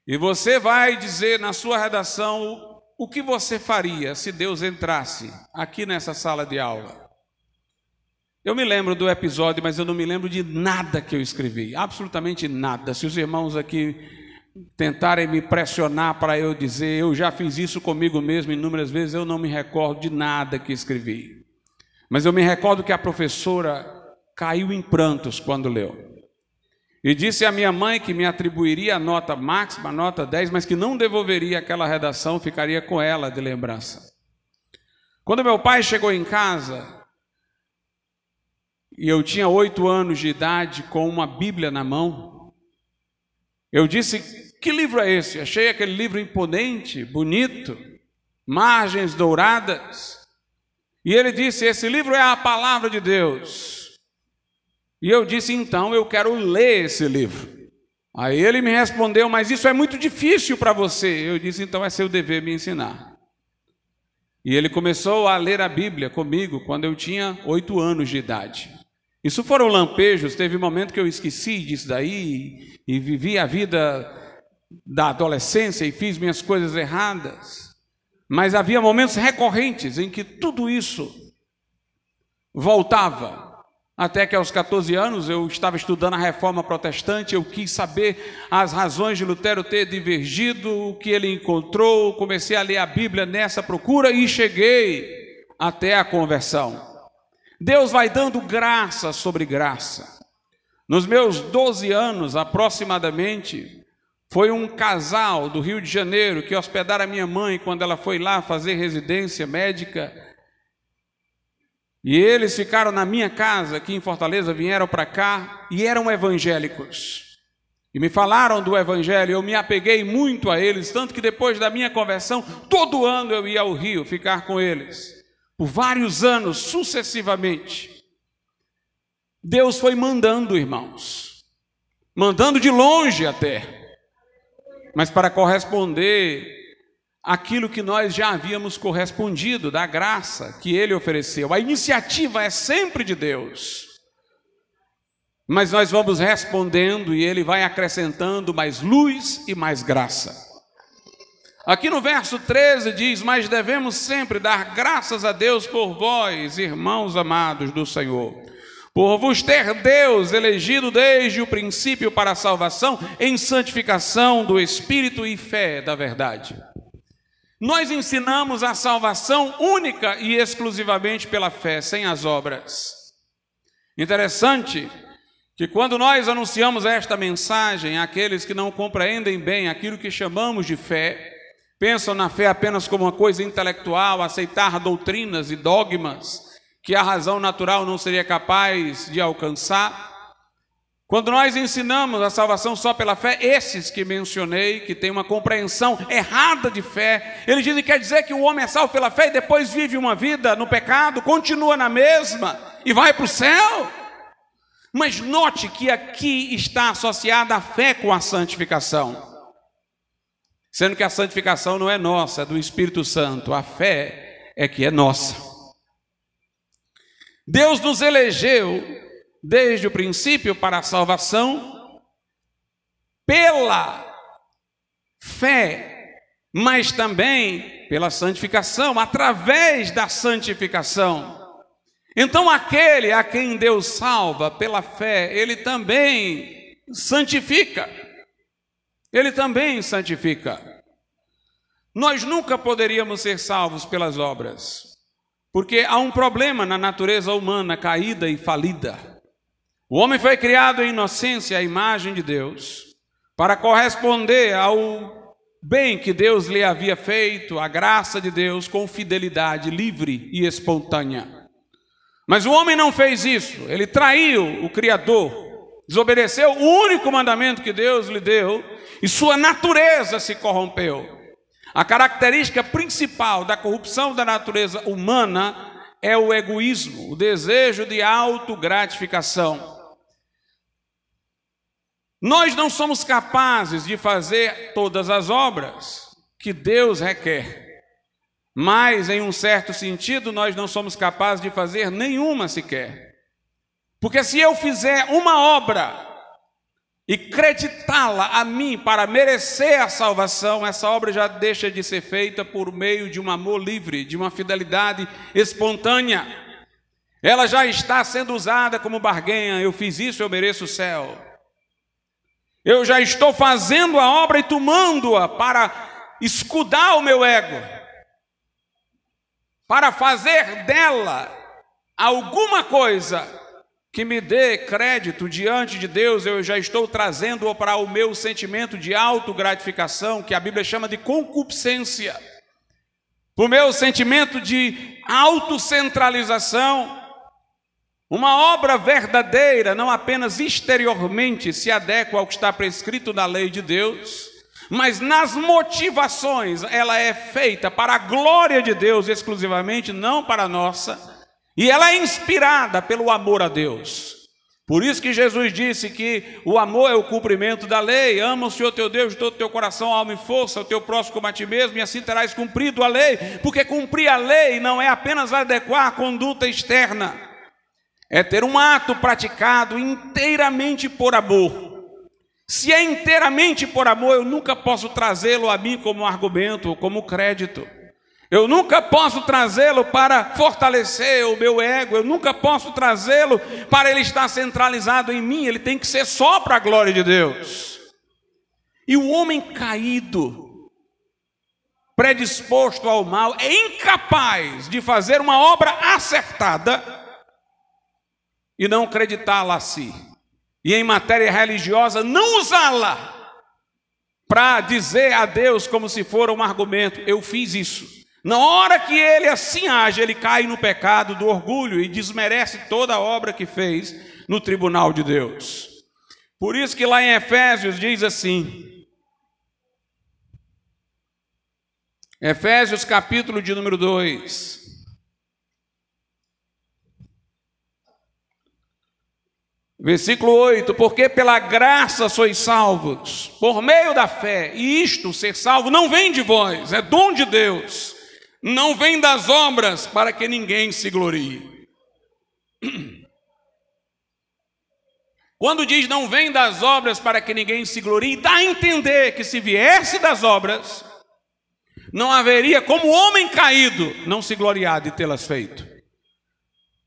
e você vai dizer na sua redação o que você faria se Deus entrasse aqui nessa sala de aula. Eu me lembro do episódio, mas eu não me lembro de nada que eu escrevi, absolutamente nada. Se os irmãos aqui tentarem me pressionar para eu dizer, eu já fiz isso comigo mesmo inúmeras vezes, eu não me recordo de nada que escrevi. Mas eu me recordo que a professora caiu em prantos quando leu. E disse à minha mãe que me atribuiria a nota máxima, a nota 10, mas que não devolveria aquela redação, ficaria com ela de lembrança. Quando meu pai chegou em casa, e eu tinha 8 anos de idade, com uma Bíblia na mão, eu disse: que livro é esse? Achei aquele livro imponente, bonito, margens douradas. E ele disse: esse livro é a palavra de Deus. E eu disse: então eu quero ler esse livro. Aí ele me respondeu: mas isso é muito difícil para você. Eu disse: então é seu dever me ensinar. E ele começou a ler a Bíblia comigo quando eu tinha 8 anos de idade. Isso foram lampejos, teve um momento que eu esqueci disso daí e vivi a vida da adolescência e fiz minhas coisas erradas. Mas havia momentos recorrentes em que tudo isso voltava. Até que aos 14 anos eu estava estudando a Reforma Protestante, eu quis saber as razões de Lutero ter divergido, o que ele encontrou, comecei a ler a Bíblia nessa procura e cheguei até a conversão. Deus vai dando graça sobre graça. Nos meus 12 anos, aproximadamente, foi um casal do Rio de Janeiro que hospedaram a minha mãe quando ela foi lá fazer residência médica. E eles ficaram na minha casa aqui em Fortaleza, vieram para cá e eram evangélicos. E me falaram do evangelho, eu me apeguei muito a eles, tanto que depois da minha conversão, todo ano eu ia ao Rio ficar com eles, por vários anos, sucessivamente. Deus foi mandando, irmãos, mandando de longe até, mas para corresponder aquilo que nós já havíamos correspondido, da graça que Ele ofereceu. A iniciativa é sempre de Deus, mas nós vamos respondendo e Ele vai acrescentando mais luz e mais graça. Aqui no verso 13 diz: mas devemos sempre dar graças a Deus por vós, irmãos amados do Senhor, por vos ter Deus elegido desde o princípio para a salvação, em santificação do Espírito e fé da verdade. Nós ensinamos a salvação única e exclusivamente pela fé, sem as obras. Interessante que quando nós anunciamos esta mensagem, aqueles que não compreendem bem aquilo que chamamos de fé, pensam na fé apenas como uma coisa intelectual, aceitar doutrinas e dogmas que a razão natural não seria capaz de alcançar. Quando nós ensinamos a salvação só pela fé, esses que mencionei, que têm uma compreensão errada de fé, eles dizem que quer dizer que o homem é salvo pela fé e depois vive uma vida no pecado, continua na mesma e vai para o céu. Mas note que aqui está associada a fé com a santificação. Sendo que a santificação não é nossa, é do Espírito Santo. A fé é que é nossa. Deus nos elegeu desde o princípio para a salvação pela fé, mas também pela santificação, através da santificação. Então aquele a quem Deus salva pela fé, ele também santifica. Ele também santifica. Nós nunca poderíamos ser salvos pelas obras, porque há um problema na natureza humana caída e falida. O homem foi criado em inocência à imagem de Deus, para corresponder ao bem que Deus lhe havia feito, a graça de Deus, com fidelidade livre e espontânea. Mas o homem não fez isso, ele traiu o Criador, desobedeceu o único mandamento que Deus lhe deu, e sua natureza se corrompeu. A característica principal da corrupção da natureza humana é o egoísmo, o desejo de autogratificação. Nós não somos capazes de fazer todas as obras que Deus requer. Mas, em um certo sentido, nós não somos capazes de fazer nenhuma sequer. Porque se eu fizer uma obra e creditá-la a mim para merecer a salvação, essa obra já deixa de ser feita por meio de um amor livre, de uma fidelidade espontânea. Ela já está sendo usada como barganha. Eu fiz isso, eu mereço o céu. Eu já estou fazendo a obra e tomando-a para escudar o meu ego, para fazer dela alguma coisa que me dê crédito diante de Deus. Eu já estou trazendo para o meu sentimento de autogratificação, que a Bíblia chama de concupiscência, para o meu sentimento de autocentralização. Uma obra verdadeira não apenas exteriormente se adequa ao que está prescrito na lei de Deus, mas nas motivações ela é feita para a glória de Deus exclusivamente, não para a nossa, e ela é inspirada pelo amor a Deus. Por isso que Jesus disse que o amor é o cumprimento da lei. Ama o Senhor teu Deus de todo o teu coração, alma e força, o teu próximo como a ti mesmo, e assim terás cumprido a lei. Porque cumprir a lei não é apenas adequar a conduta externa, é ter um ato praticado inteiramente por amor. Se é inteiramente por amor, eu nunca posso trazê-lo a mim como argumento, como crédito. Eu nunca posso trazê-lo para fortalecer o meu ego. Eu nunca posso trazê-lo para ele estar centralizado em mim. Ele tem que ser só para a glória de Deus. E o homem caído, predisposto ao mal, é incapaz de fazer uma obra acertada e não acreditá-la a si. E em matéria religiosa, não usá-la para dizer a Deus como se for um argumento. Eu fiz isso. Na hora que ele assim age, ele cai no pecado do orgulho e desmerece toda a obra que fez no tribunal de Deus. Por isso que lá em Efésios diz assim, Efésios capítulo de número 2, versículo 8, porque pela graça sois salvos, por meio da fé, e isto, ser salvo, não vem de vós, é dom de Deus, não vem das obras, para que ninguém se glorie. Quando diz não vem das obras para que ninguém se glorie, dá a entender que se viesse das obras, não haveria como o homem caído não se gloriar de tê-las feito.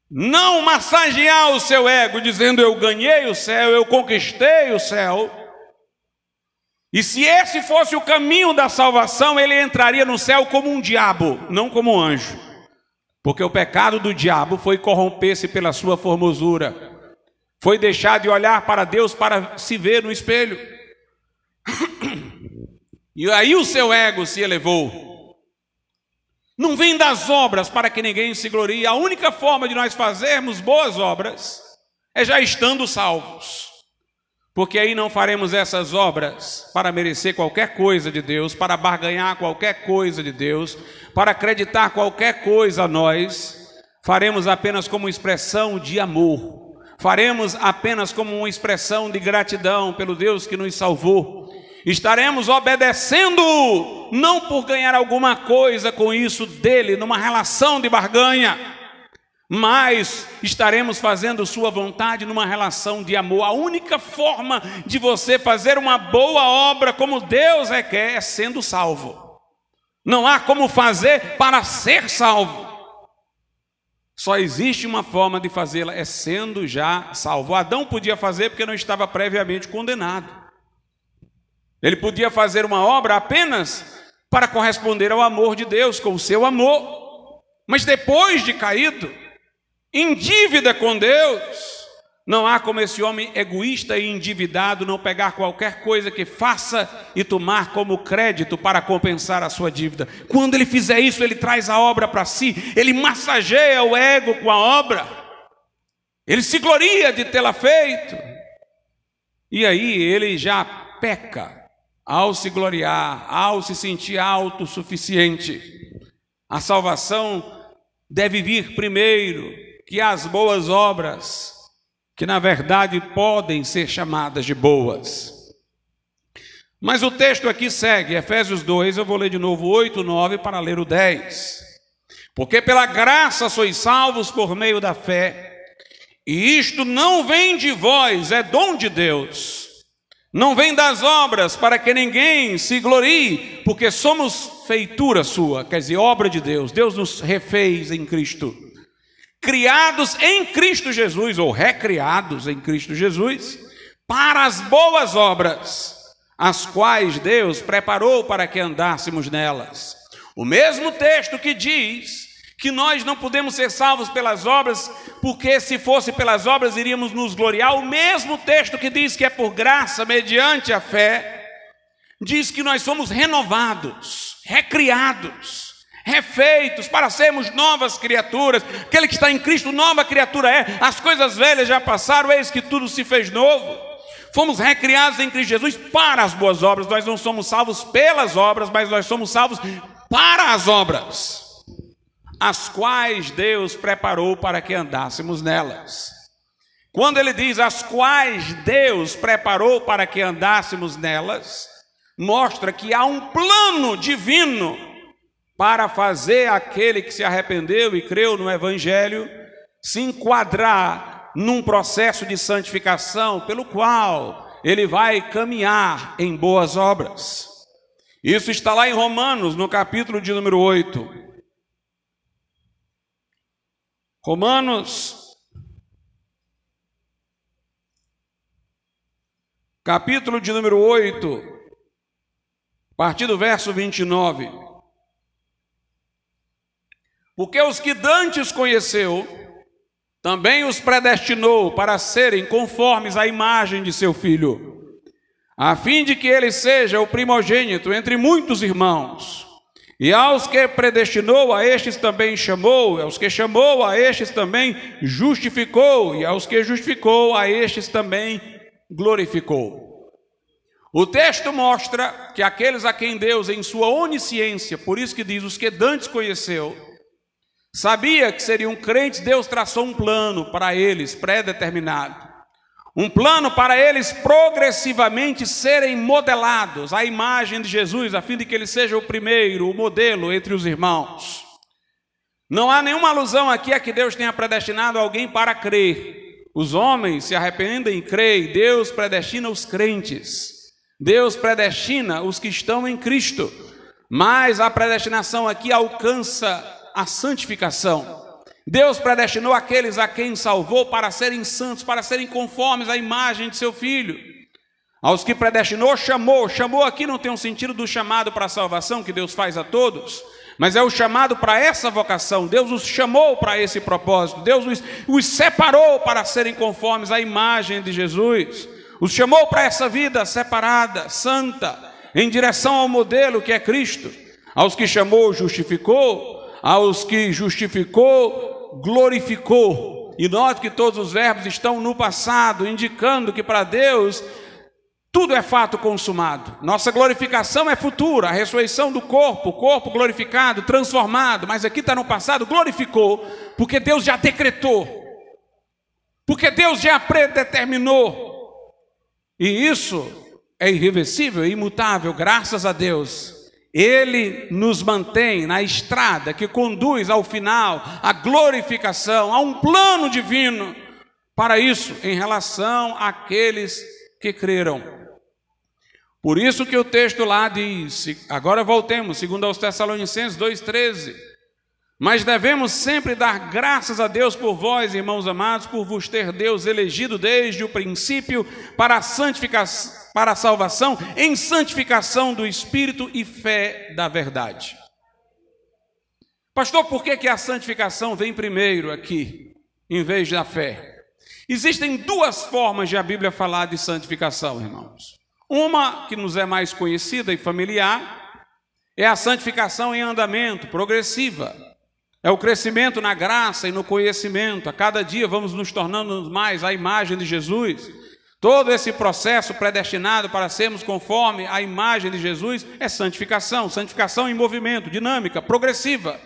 Não massagear o seu ego dizendo eu ganhei o céu, eu conquistei o céu. E se esse fosse o caminho da salvação, ele entraria no céu como um diabo, não como um anjo. Porque o pecado do diabo foi corromper-se pela sua formosura, foi deixar de olhar para Deus para se ver no espelho. E aí o seu ego se elevou. Não vem das obras para que ninguém se glorie. A única forma de nós fazermos boas obras é já estando salvos. Porque aí não faremos essas obras para merecer qualquer coisa de Deus, para barganhar qualquer coisa de Deus, para acreditar qualquer coisa a nós. Faremos apenas como expressão de amor. Faremos apenas como uma expressão de gratidão pelo Deus que nos salvou. Estaremos obedecendo, não por ganhar alguma coisa com isso dele, numa relação de barganha, mas estaremos fazendo sua vontade numa relação de amor. A única forma de você fazer uma boa obra como Deus quer é sendo salvo. Não há como fazer para ser salvo. Só existe uma forma de fazê-la, é sendo já salvo. Adão podia fazer porque não estava previamente condenado. Ele podia fazer uma obra apenas para corresponder ao amor de Deus, com o seu amor. Mas depois de caído, em dívida com Deus, não há como esse homem egoísta e endividado não pegar qualquer coisa que faça e tomar como crédito para compensar a sua dívida. Quando ele fizer isso, ele traz a obra para si, ele massageia o ego com a obra, ele se gloria de tê-la feito, e aí ele já peca ao se gloriar, ao se sentir autossuficiente. A salvação deve vir primeiro que as boas obras, que na verdade podem ser chamadas de boas. Mas o texto aqui segue, Efésios 2, eu vou ler de novo 8, 9 para ler o 10. Porque pela graça sois salvos por meio da fé, e isto não vem de vós, é dom de Deus. Não vem das obras para que ninguém se glorie, porque somos feitura sua, quer dizer, obra de Deus. Deus nos refez em Cristo. Criados em Cristo Jesus, ou recriados em Cristo Jesus, para as boas obras, as quais Deus preparou para que andássemos nelas. O mesmo texto que diz que nós não podemos ser salvos pelas obras, porque se fosse pelas obras iríamos nos gloriar. O mesmo texto que diz que é por graça, mediante a fé, diz que nós somos renovados, recriados, refeitos para sermos novas criaturas. Aquele que está em Cristo, nova criatura é. As coisas velhas já passaram, eis que tudo se fez novo. Fomos recriados em Cristo Jesus para as boas obras. Nós não somos salvos pelas obras, mas nós somos salvos para as obras, as quais Deus preparou para que andássemos nelas. Quando ele diz as quais Deus preparou para que andássemos nelas, mostra que há um plano divino para fazer aquele que se arrependeu e creu no Evangelho se enquadrar num processo de santificação pelo qual ele vai caminhar em boas obras. Isso está lá em Romanos, no capítulo de número 8. Romanos, capítulo de número 8, a partir do verso 29. Porque os que dantes conheceu, também os predestinou para serem conformes à imagem de seu Filho, a fim de que ele seja o primogênito entre muitos irmãos. E aos que predestinou, a estes também chamou, e aos que chamou, a estes também justificou, e aos que justificou, a estes também glorificou. O texto mostra que aqueles a quem Deus, em sua onisciência, por isso que diz os que dantes conheceu, sabia que seriam crentes. Deus traçou um plano para eles, pré-determinado. Um plano para eles progressivamente serem modelados à imagem de Jesus, a fim de que ele seja o primeiro, o modelo entre os irmãos. Não há nenhuma alusão aqui a que Deus tenha predestinado alguém para crer. Os homens se arrependem e creem. Deus predestina os crentes. Deus predestina os que estão em Cristo. Mas a predestinação aqui alcança a santificação. Deus predestinou aqueles a quem salvou para serem santos, para serem conformes à imagem de seu Filho. Aos que predestinou, chamou. Chamou aqui não tem um sentido do chamado para a salvação que Deus faz a todos, mas é o chamado para essa vocação. Deus os chamou para esse propósito. Deus os separou para serem conformes à imagem de Jesus. Os chamou para essa vida separada, santa, em direção ao modelo que é Cristo. Aos que chamou, justificou. Aos que justificou, glorificou. E note que todos os verbos estão no passado, indicando que para Deus tudo é fato consumado. Nossa glorificação é futura, a ressurreição do corpo, o corpo glorificado, transformado. Mas aqui está no passado, glorificou, porque Deus já decretou, porque Deus já predeterminou. E isso é irreversível, é imutável, graças a Deus. Ele nos mantém na estrada que conduz ao final, à glorificação, a um plano divino para isso, em relação àqueles que creram. Por isso que o texto lá diz, agora voltemos, segundo aos Tessalonicenses 2,13, mas devemos sempre dar graças a Deus por vós, irmãos amados, por vos ter Deus elegido desde o princípio para a santificação, para a salvação, em santificação do Espírito e fé da verdade. Pastor, por que a santificação vem primeiro aqui, em vez da fé? Existem duas formas de a Bíblia falar de santificação, irmãos. Uma que nos é mais conhecida e familiar é a santificação em andamento, progressiva. É o crescimento na graça e no conhecimento. A cada dia vamos nos tornando mais à imagem de Jesus. Todo esse processo predestinado para sermos conforme a imagem de Jesus é santificação. Santificação em movimento, dinâmica, progressiva.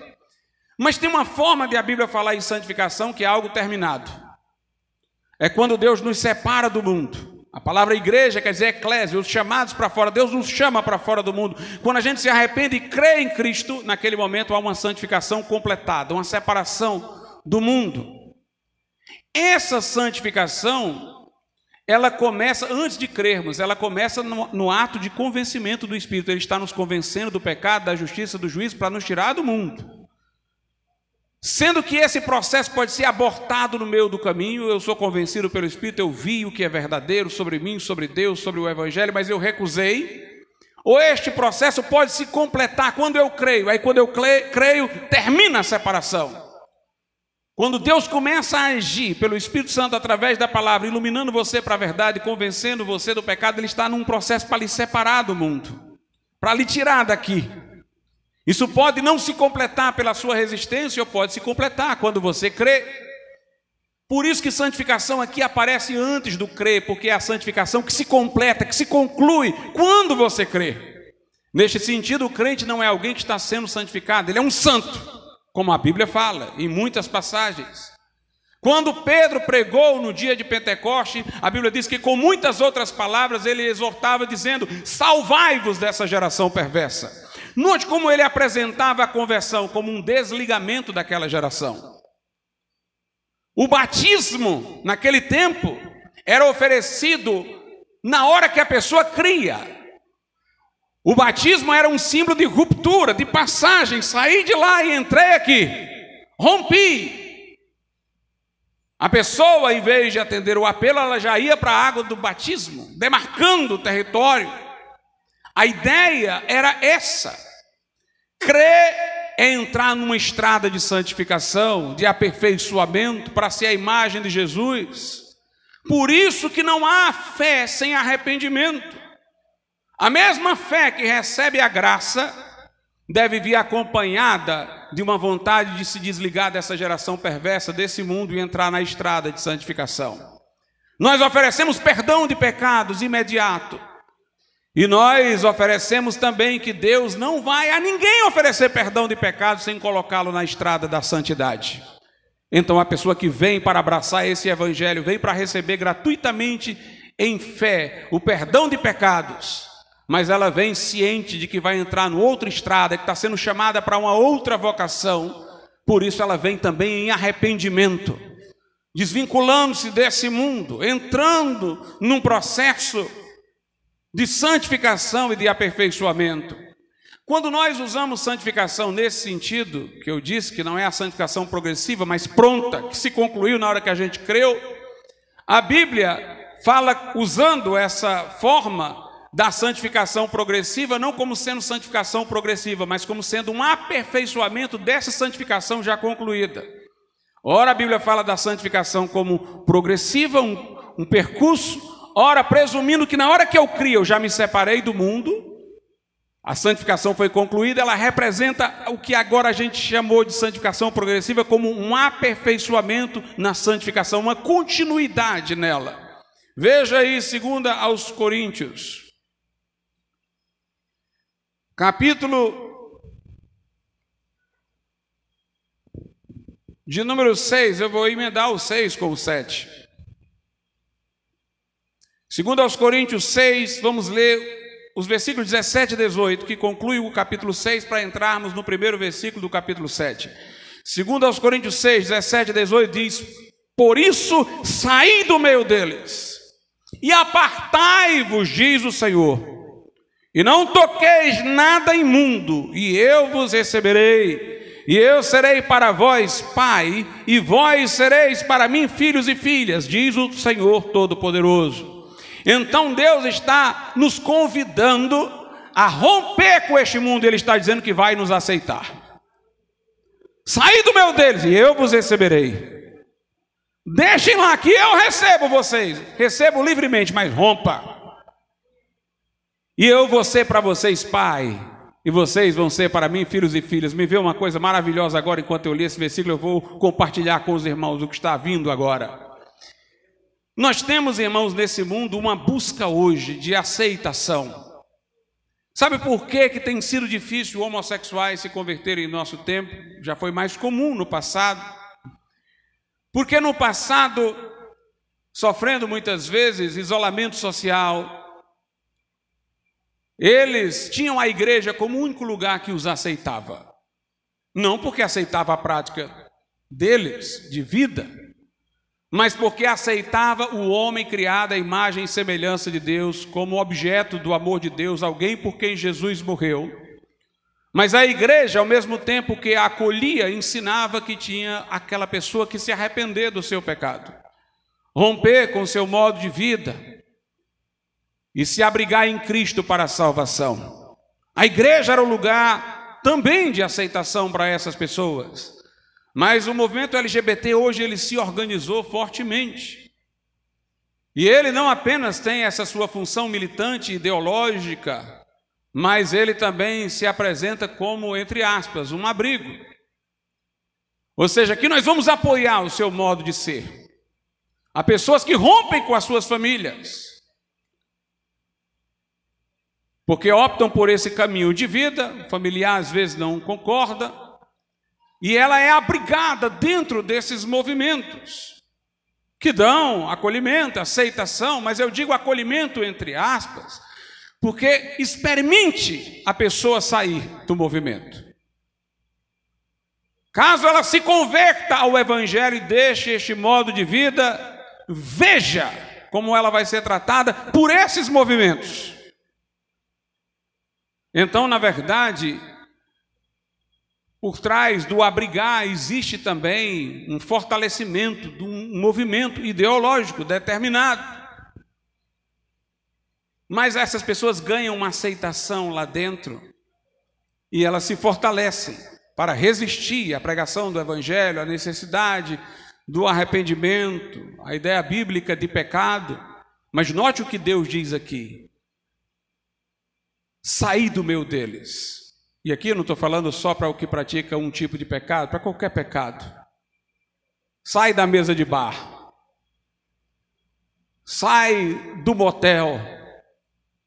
Mas tem uma forma de a Bíblia falar em santificação que é algo terminado. É quando Deus nos separa do mundo. A palavra igreja quer dizer eclésia, os chamados para fora. Deus nos chama para fora do mundo. Quando a gente se arrepende e crê em Cristo, naquele momento há uma santificação completada, uma separação do mundo. Essa santificação, ela começa, antes de crermos, ela começa no ato de convencimento do Espírito. Ele está nos convencendo do pecado, da justiça, do juízo, para nos tirar do mundo. Sendo que esse processo pode ser abortado no meio do caminho. Eu sou convencido pelo Espírito, eu vi o que é verdadeiro sobre mim, sobre Deus, sobre o Evangelho, mas eu recusei. Ou este processo pode se completar quando eu creio. Aí quando eu creio, termina a separação. Quando Deus começa a agir pelo Espírito Santo através da palavra, iluminando você para a verdade, convencendo você do pecado, Ele está num processo para lhe separar do mundo, para lhe tirar daqui. Isso pode não se completar pela sua resistência, ou pode se completar quando você crê. Por isso que santificação aqui aparece antes do crer, porque é a santificação que se completa, que se conclui quando você crê. Neste sentido, o crente não é alguém que está sendo santificado, ele é um santo, como a Bíblia fala em muitas passagens. Quando Pedro pregou no dia de Pentecoste, a Bíblia diz que com muitas outras palavras ele exortava dizendo: salvai-vos dessa geração perversa. Note como ele apresentava a conversão como um desligamento daquela geração. O batismo, naquele tempo, era oferecido na hora que a pessoa cria. O batismo era um símbolo de ruptura, de passagem. Saí de lá e entrei aqui. Rompi. A pessoa, em vez de atender o apelo, ela já ia para a água do batismo, demarcando o território. A ideia era essa. Crer é entrar numa estrada de santificação, de aperfeiçoamento, para ser a imagem de Jesus. Por isso que não há fé sem arrependimento. A mesma fé que recebe a graça deve vir acompanhada de uma vontade de se desligar dessa geração perversa, desse mundo, e entrar na estrada de santificação. Nós oferecemos perdão de pecados imediato. E nós oferecemos também que Deus não vai a ninguém oferecer perdão de pecados sem colocá-lo na estrada da santidade. Então a pessoa que vem para abraçar esse evangelho, vem para receber gratuitamente em fé o perdão de pecados, mas ela vem ciente de que vai entrar em outra estrada, que está sendo chamada para uma outra vocação. Por isso ela vem também em arrependimento, desvinculando-se desse mundo, entrando num processo de santificação e de aperfeiçoamento. Quando nós usamos santificação nesse sentido, que eu disse que não é a santificação progressiva, mas pronta, que se concluiu na hora que a gente creu, a Bíblia fala, usando essa forma, da santificação progressiva, não como sendo santificação progressiva, mas como sendo um aperfeiçoamento dessa santificação já concluída. Ora, a Bíblia fala da santificação como progressiva, um percurso. Ora, presumindo que na hora que eu crio, eu já me separei do mundo, a santificação foi concluída, ela representa o que agora a gente chamou de santificação progressiva como um aperfeiçoamento na santificação, uma continuidade nela. Veja aí, 2 aos Coríntios, capítulo de número 6, eu vou emendar o 6 com o 7. 2 aos Coríntios 6, vamos ler os versículos 17 e 18, que conclui o capítulo 6, para entrarmos no primeiro versículo do capítulo 7. 2 aos Coríntios 6, 17 e 18 diz: por isso saí do meio deles, e apartai-vos, diz o Senhor, e não toqueis nada imundo, e eu vos receberei, e eu serei para vós pai, e vós sereis para mim filhos e filhas, diz o Senhor Todo-Poderoso. Então Deus está nos convidando a romper com este mundo, e Ele está dizendo que vai nos aceitar. Saí do meio deles, e eu vos receberei. Deixem lá que eu recebo vocês, recebo livremente, mas rompa. E eu vou ser para vocês pai, e vocês vão ser para mim filhos e filhas. Me vê uma coisa maravilhosa agora, enquanto eu li esse versículo, eu vou compartilhar com os irmãos o que está vindo agora. Nós temos, irmãos, nesse mundo uma busca hoje de aceitação. Sabe por que tem sido difícil homossexuais se converterem em nosso tempo? Já foi mais comum no passado. Porque no passado, sofrendo muitas vezes isolamento social, eles tinham a igreja como o único lugar que os aceitava. Não porque aceitava a prática deles, de vida, mas porque aceitava o homem criado à imagem e semelhança de Deus, como objeto do amor de Deus, alguém por quem Jesus morreu. Mas a igreja, ao mesmo tempo que a acolhia, ensinava que tinha aquela pessoa que se arrepender do seu pecado, romper com o seu modo de vida e se abrigar em Cristo para a salvação. A igreja era o lugar também de aceitação para essas pessoas. Mas o movimento LGBT hoje ele se organizou fortemente. E ele não apenas tem essa sua função militante ideológica, mas ele também se apresenta como, entre aspas, um abrigo. Ou seja, que nós vamos apoiar o seu modo de ser. Há pessoas que rompem com as suas famílias, porque optam por esse caminho de vida, o familiar às vezes não concorda, e ela é abrigada dentro desses movimentos, que dão acolhimento, aceitação, mas eu digo acolhimento entre aspas, porque experimente a pessoa sair do movimento. Caso ela se converta ao Evangelho e deixe este modo de vida, veja como ela vai ser tratada por esses movimentos. Então, na verdade, por trás do abrigar existe também um fortalecimento de um movimento ideológico determinado. Mas essas pessoas ganham uma aceitação lá dentro e elas se fortalecem para resistir à pregação do Evangelho, à necessidade do arrependimento, à ideia bíblica de pecado. Mas note o que Deus diz aqui: saí do meio deles. E aqui eu não estou falando só para o que pratica um tipo de pecado, para qualquer pecado. Sai da mesa de bar, sai do motel,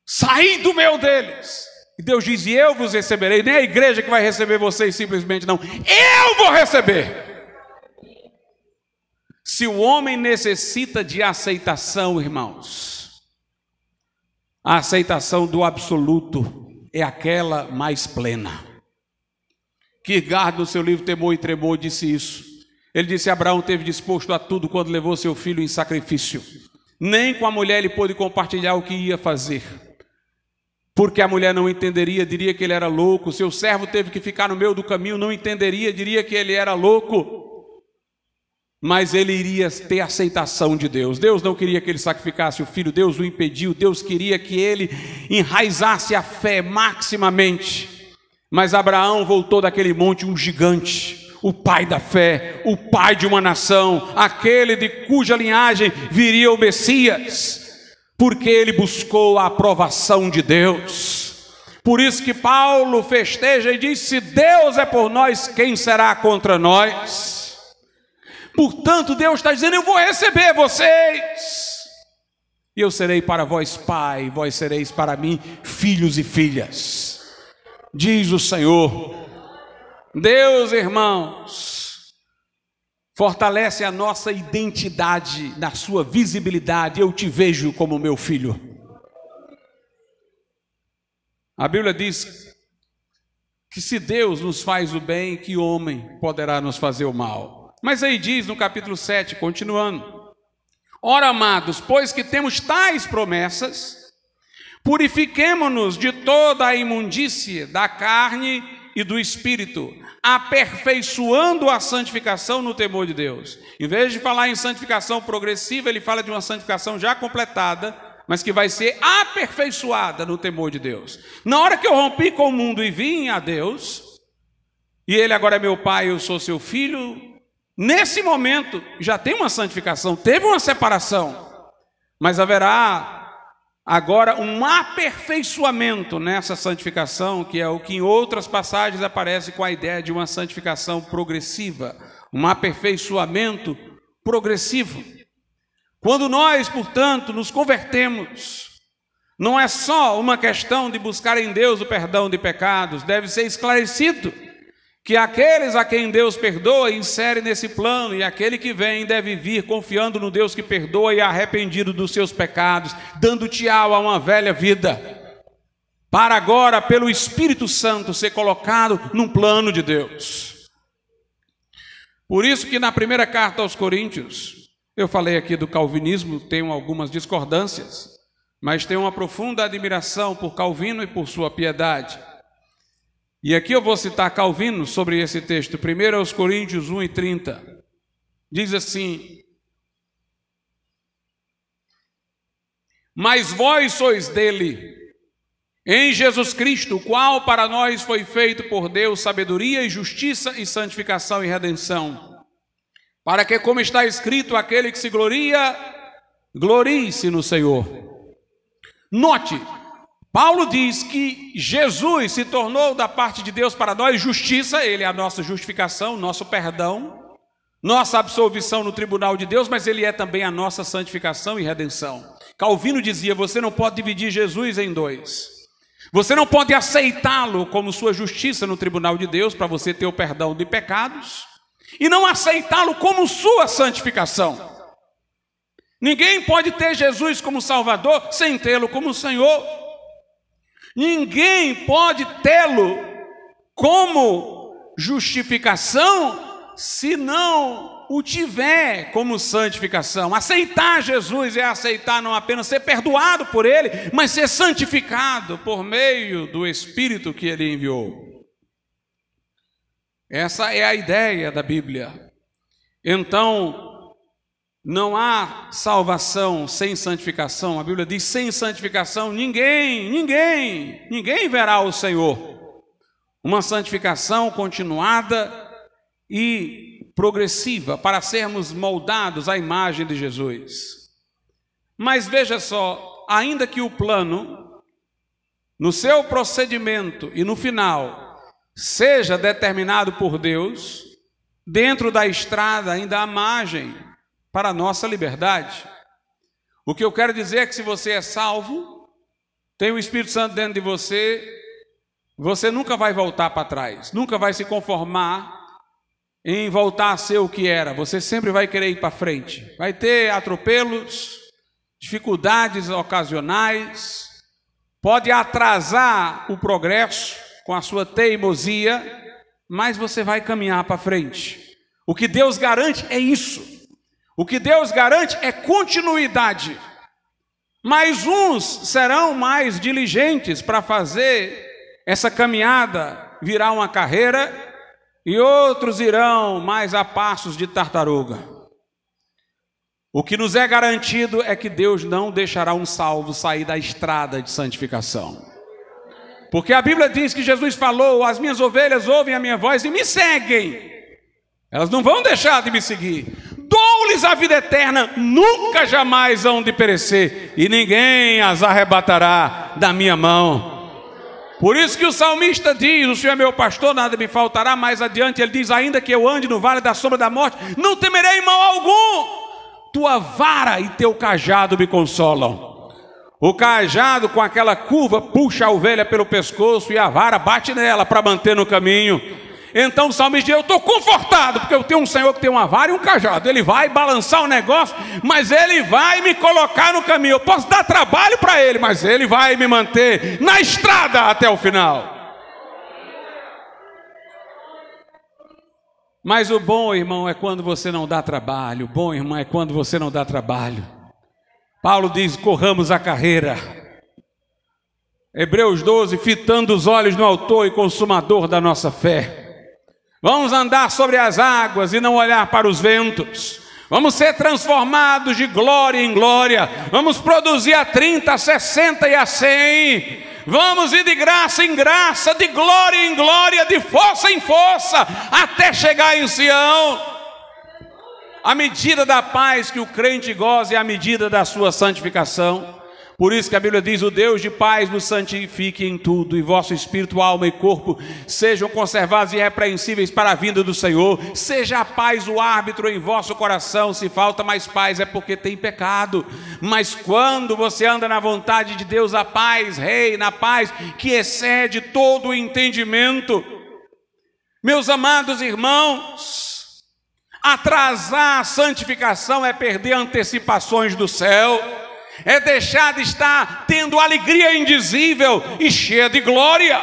saí do meio deles. E Deus diz: e eu vos receberei. Nem a igreja que vai receber vocês simplesmente, não. Eu vou receber. Se o homem necessita de aceitação, irmãos, a aceitação do absoluto é aquela mais plena. Kierkegaard, no seu livro Temor e Tremor, disse isso. Ele disse: Abraão teve disposto a tudo quando levou seu filho em sacrifício. Nem com a mulher ele pôde compartilhar o que ia fazer, porque a mulher não entenderia, diria que ele era louco. Seu servo teve que ficar no meio do caminho, não entenderia, diria que ele era louco. mas ele iria ter aceitação de Deus. Deus não queria que ele sacrificasse o filho, Deus o impediu. Deus queria que ele enraizasse a fé maximamente. Mas Abraão voltou daquele monte um gigante, o pai da fé, o pai de uma nação, aquele de cuja linhagem viria o Messias, porque ele buscou a aprovação de Deus. Por isso que Paulo festeja e diz: se Deus é por nós, quem será contra nós? Portanto, Deus está dizendo: eu vou receber vocês, e eu serei para vós pai, vós sereis para mim filhos e filhas, diz o Senhor. Deus, irmãos, fortalece a nossa identidade na sua visibilidade. Eu te vejo como meu filho. A Bíblia diz que se Deus nos faz o bem, que homem poderá nos fazer o mal? Mas aí diz no capítulo 7, continuando: ora, amados, pois que temos tais promessas, purifiquemo-nos de toda a imundície da carne e do espírito, aperfeiçoando a santificação no temor de Deus. Em vez de falar em santificação progressiva, ele fala de uma santificação já completada, mas que vai ser aperfeiçoada no temor de Deus. Na hora que eu rompi com o mundo e vim a Deus, e ele agora é meu pai, eu sou seu filho, nesse momento já tem uma santificação, teve uma separação, mas haverá agora um aperfeiçoamento nessa santificação, que é o que em outras passagens aparece com a ideia de uma santificação progressiva, um aperfeiçoamento progressivo. Quando nós, portanto, nos convertemos, não é só uma questão de buscar em Deus o perdão de pecados, deve ser esclarecido que aqueles a quem Deus perdoa insere nesse plano, e aquele que vem deve vir confiando no Deus que perdoa e arrependido dos seus pecados, dando tchau a uma velha vida, para agora, pelo Espírito Santo, ser colocado num plano de Deus. Por isso que na primeira carta aos Coríntios, eu falei aqui do calvinismo, tenho algumas discordâncias, mas tenho uma profunda admiração por Calvino e por sua piedade. E aqui eu vou citar Calvino sobre esse texto, 1 aos Coríntios 1:30. Diz assim: mas vós sois dele, em Jesus Cristo, o qual para nós foi feito por Deus sabedoria e justiça e santificação e redenção, para que, como está escrito, aquele que se gloria, glorie-se no Senhor. Note, Paulo diz que Jesus se tornou da parte de Deus para nós justiça, ele é a nossa justificação, nosso perdão, nossa absolvição no tribunal de Deus, mas ele é também a nossa santificação e redenção. Calvino dizia: você não pode dividir Jesus em dois. Você não pode aceitá-lo como sua justiça no tribunal de Deus para você ter o perdão de pecados, e não aceitá-lo como sua santificação. Ninguém pode ter Jesus como Salvador sem tê-lo como Senhor. Ninguém pode tê-lo como justificação se não o tiver como santificação. Aceitar Jesus é aceitar não apenas ser perdoado por ele, mas ser santificado por meio do Espírito que ele enviou. Essa é a ideia da Bíblia. Então, não há salvação sem santificação. A Bíblia diz: sem santificação ninguém verá o Senhor. Uma santificação continuada e progressiva para sermos moldados à imagem de Jesus. Mas veja só, ainda que o plano, no seu procedimento e no final, seja determinado por Deus, dentro da estrada ainda há margem para a nossa liberdade. O que eu quero dizer é que se você é salvo, tem o Espírito Santo dentro de você, você nunca vai voltar para trás, nunca vai se conformar em voltar a ser o que era. Você sempre vai querer ir para frente. Vai ter atropelos, dificuldades ocasionais, pode atrasar o progresso com a sua teimosia, mas você vai caminhar para frente. O que Deus garante é isso. O que Deus garante é continuidade. Mas uns serão mais diligentes para fazer essa caminhada virar uma carreira, e outros irão mais a passos de tartaruga. O que nos é garantido é que Deus não deixará um salvo sair da estrada de santificação. Porque a Bíblia diz que Jesus falou: as minhas ovelhas ouvem a minha voz e me seguem. Elas não vão deixar de me seguir. Dou-lhes a vida eterna, nunca jamais hão de perecer, e ninguém as arrebatará da minha mão. Por isso que o salmista diz: o Senhor é meu pastor, nada me faltará. Mais adiante ele diz: ainda que eu ande no vale da sombra da morte, não temerei mal algum. Tua vara e teu cajado me consolam. O cajado, com aquela curva, puxa a ovelha pelo pescoço, e a vara bate nela para manter no caminho. Então o salmista diz: eu estou confortado, porque eu tenho um Senhor que tem uma vara e um cajado. Ele vai balançar o negócio, mas Ele vai me colocar no caminho. Eu posso dar trabalho para Ele, mas Ele vai me manter na estrada até o final. Mas o bom, irmão, é quando você não dá trabalho. O bom, irmão, é quando você não dá trabalho. Paulo diz: corramos a carreira. Hebreus 12, fitando os olhos no autor e consumador da nossa fé. Vamos andar sobre as águas e não olhar para os ventos. Vamos ser transformados de glória em glória. Vamos produzir a 30, a 60 e a 100. Vamos ir de graça em graça, de glória em glória, de força em força, até chegar em Sião. A medida da paz que o crente goza é a medida da sua santificação. Por isso que a Bíblia diz: o Deus de paz nos santifique em tudo, e vosso espírito, alma e corpo sejam conservados irrepreensíveis para a vinda do Senhor. Seja a paz o árbitro em vosso coração. Se falta mais paz é porque tem pecado. Mas quando você anda na vontade de Deus, a paz reina, a paz que excede todo o entendimento. Meus amados irmãos, atrasar a santificação é perder antecipações do céu. É deixar de estar tendo alegria indizível e cheia de glória.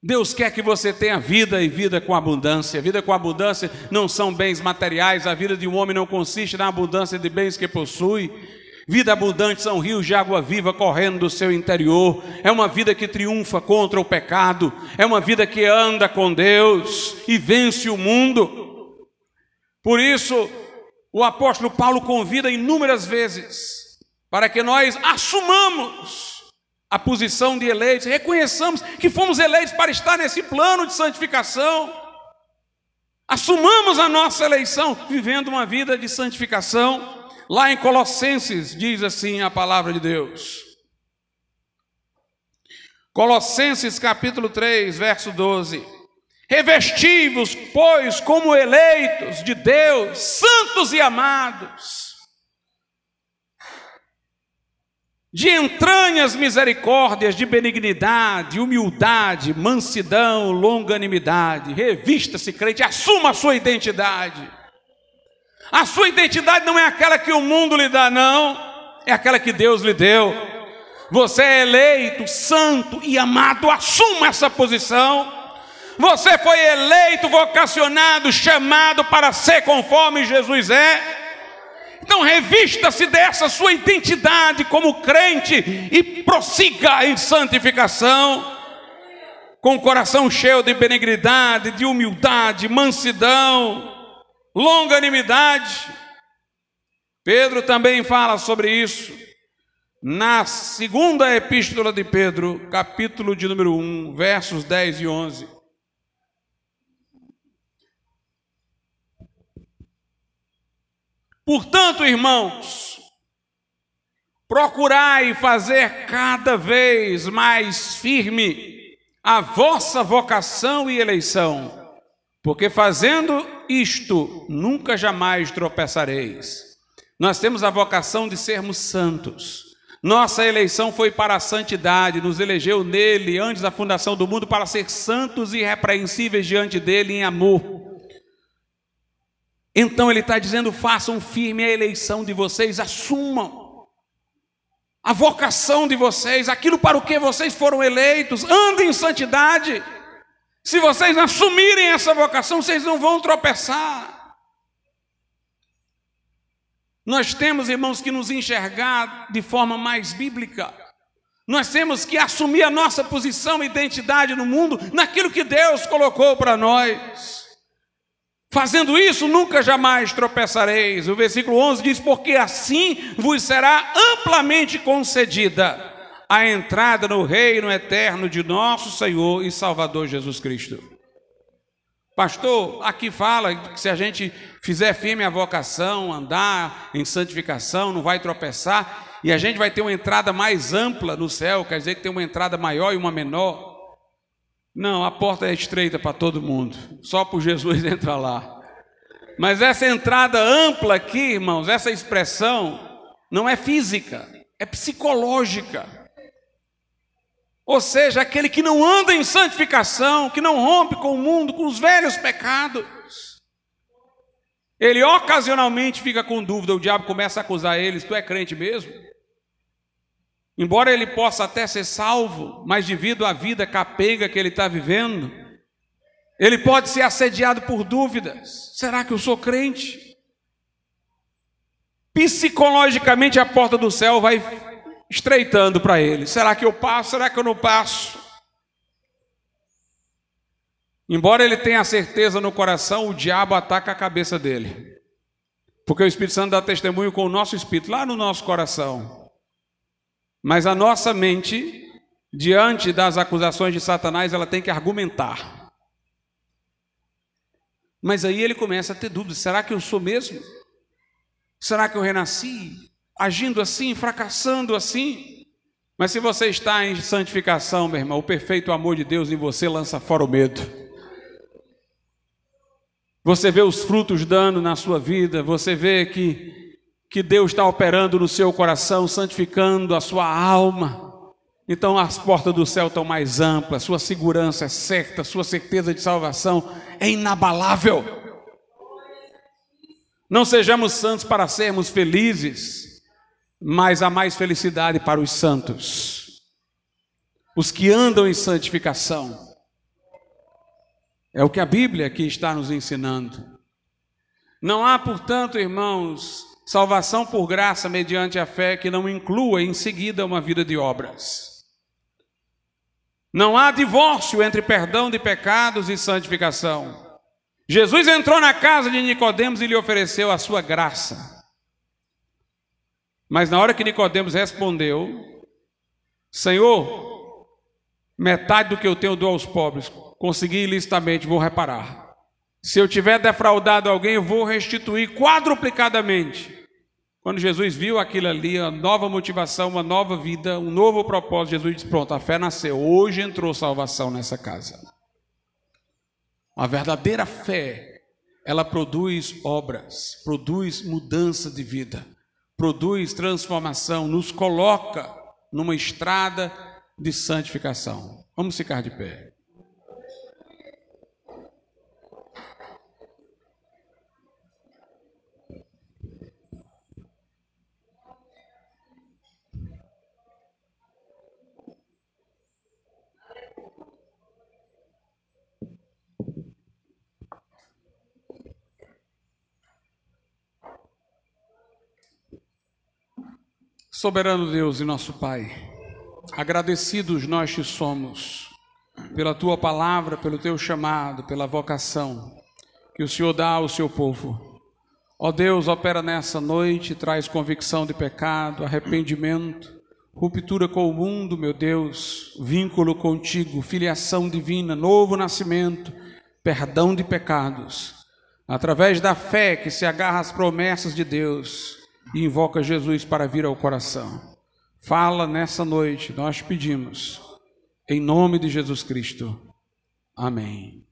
Deus quer que você tenha vida, e vida com abundância. Vida com abundância não são bens materiais. A vida de um homem não consiste na abundância de bens que possui. Vida abundante são rios de água viva correndo do seu interior. É uma vida que triunfa contra o pecado. É uma vida que anda com Deus e vence o mundo. Por isso, o apóstolo Paulo convida inúmeras vezes para que nós assumamos a posição de eleitos, reconheçamos que fomos eleitos para estar nesse plano de santificação. Assumamos a nossa eleição, vivendo uma vida de santificação. Lá em Colossenses diz assim a palavra de Deus. Colossenses capítulo 3, verso 12. Revesti-vos, pois, como eleitos de Deus, santos e amados, de entranhas misericórdias, de benignidade, humildade, mansidão, longanimidade. Revista-se, crente, assuma a sua identidade. A sua identidade não é aquela que o mundo lhe dá, não. É aquela que Deus lhe deu. Você é eleito, santo e amado, assuma essa posição. Você foi eleito, vocacionado, chamado para ser conforme Jesus é. Então revista-se dessa sua identidade como crente e prossiga em santificação, com o coração cheio de benignidade, de humildade, mansidão, longanimidade. Pedro também fala sobre isso na segunda epístola de Pedro, capítulo de número 1, versos 10 e 11. Portanto, irmãos, procurai fazer cada vez mais firme a vossa vocação e eleição, porque fazendo isto, nunca jamais tropeçareis. Nós temos a vocação de sermos santos. Nossa eleição foi para a santidade, nos elegeu nele antes da fundação do mundo para ser santos e irrepreensíveis diante dele em amor. Então ele está dizendo: façam firme a eleição de vocês, assumam a vocação de vocês, aquilo para o que vocês foram eleitos, andem em santidade. Se vocês assumirem essa vocação, vocês não vão tropeçar. Nós temos, irmãos, que nos enxergar de forma mais bíblica. Nós temos que assumir a nossa posição e identidade no mundo, naquilo que Deus colocou para nós. Fazendo isso, nunca jamais tropeçareis. O versículo 11 diz: porque assim vos será amplamente concedida a entrada no reino eterno de nosso Senhor e Salvador Jesus Cristo. Pastor, aqui fala que se a gente fizer firme a vocação, andar em santificação, não vai tropeçar, e a gente vai ter uma entrada mais ampla no céu, quer dizer que tem uma entrada maior e uma menor. Não, a porta é estreita para todo mundo, só por Jesus entra lá. Mas essa entrada ampla aqui, irmãos, essa expressão não é física, é psicológica. Ou seja, aquele que não anda em santificação, que não rompe com o mundo, com os velhos pecados, ele ocasionalmente fica com dúvida, o diabo começa a acusar ele: tu é crente mesmo? Embora ele possa até ser salvo, mas devido à vida capenga que ele está vivendo, ele pode ser assediado por dúvidas. Será que eu sou crente? Psicologicamente a porta do céu vai estreitando para ele. Será que eu passo? Será que eu não passo? Embora ele tenha a certeza no coração, o diabo ataca a cabeça dele. Porque o Espírito Santo dá testemunho com o nosso espírito, lá no nosso coração. Mas a nossa mente, diante das acusações de Satanás, ela tem que argumentar. Mas aí ele começa a ter dúvidas: será que eu sou mesmo? Será que eu renasci agindo assim, fracassando assim? Mas se você está em santificação, meu irmão, o perfeito amor de Deus em você lança fora o medo. Você vê os frutos dando na sua vida, você vê que Deus está operando no seu coração, santificando a sua alma. Então as portas do céu estão mais amplas, sua segurança é certa, sua certeza de salvação é inabalável. Não sejamos santos para sermos felizes, mas há mais felicidade para os santos, os que andam em santificação. É o que a Bíblia aqui está nos ensinando. Não há, portanto, irmãos, salvação por graça mediante a fé que não inclua em seguida uma vida de obras. Não há divórcio entre perdão de pecados e santificação. Jesus entrou na casa de Nicodemos e lhe ofereceu a sua graça. Mas na hora que Nicodemos respondeu: Senhor, metade do que eu tenho eu dou aos pobres, consegui ilicitamente, vou reparar. Se eu tiver defraudado alguém, eu vou restituir quadruplicadamente. Quando Jesus viu aquilo ali, uma nova motivação, uma nova vida, um novo propósito, Jesus disse: pronto, a fé nasceu, hoje entrou salvação nessa casa. A verdadeira fé, ela produz obras, produz mudança de vida, produz transformação, nos coloca numa estrada de santificação. Vamos ficar de pé. Soberano Deus e nosso Pai, agradecidos nós te somos pela tua palavra, pelo teu chamado, pela vocação que o Senhor dá ao seu povo. Ó Deus, opera nessa noite, traz convicção de pecado, arrependimento, ruptura com o mundo, meu Deus, vínculo contigo, filiação divina, novo nascimento, perdão de pecados, através da fé que se agarra às promessas de Deus e invoca Jesus para vir ao coração. Fala nessa noite, nós pedimos, em nome de Jesus Cristo. Amém.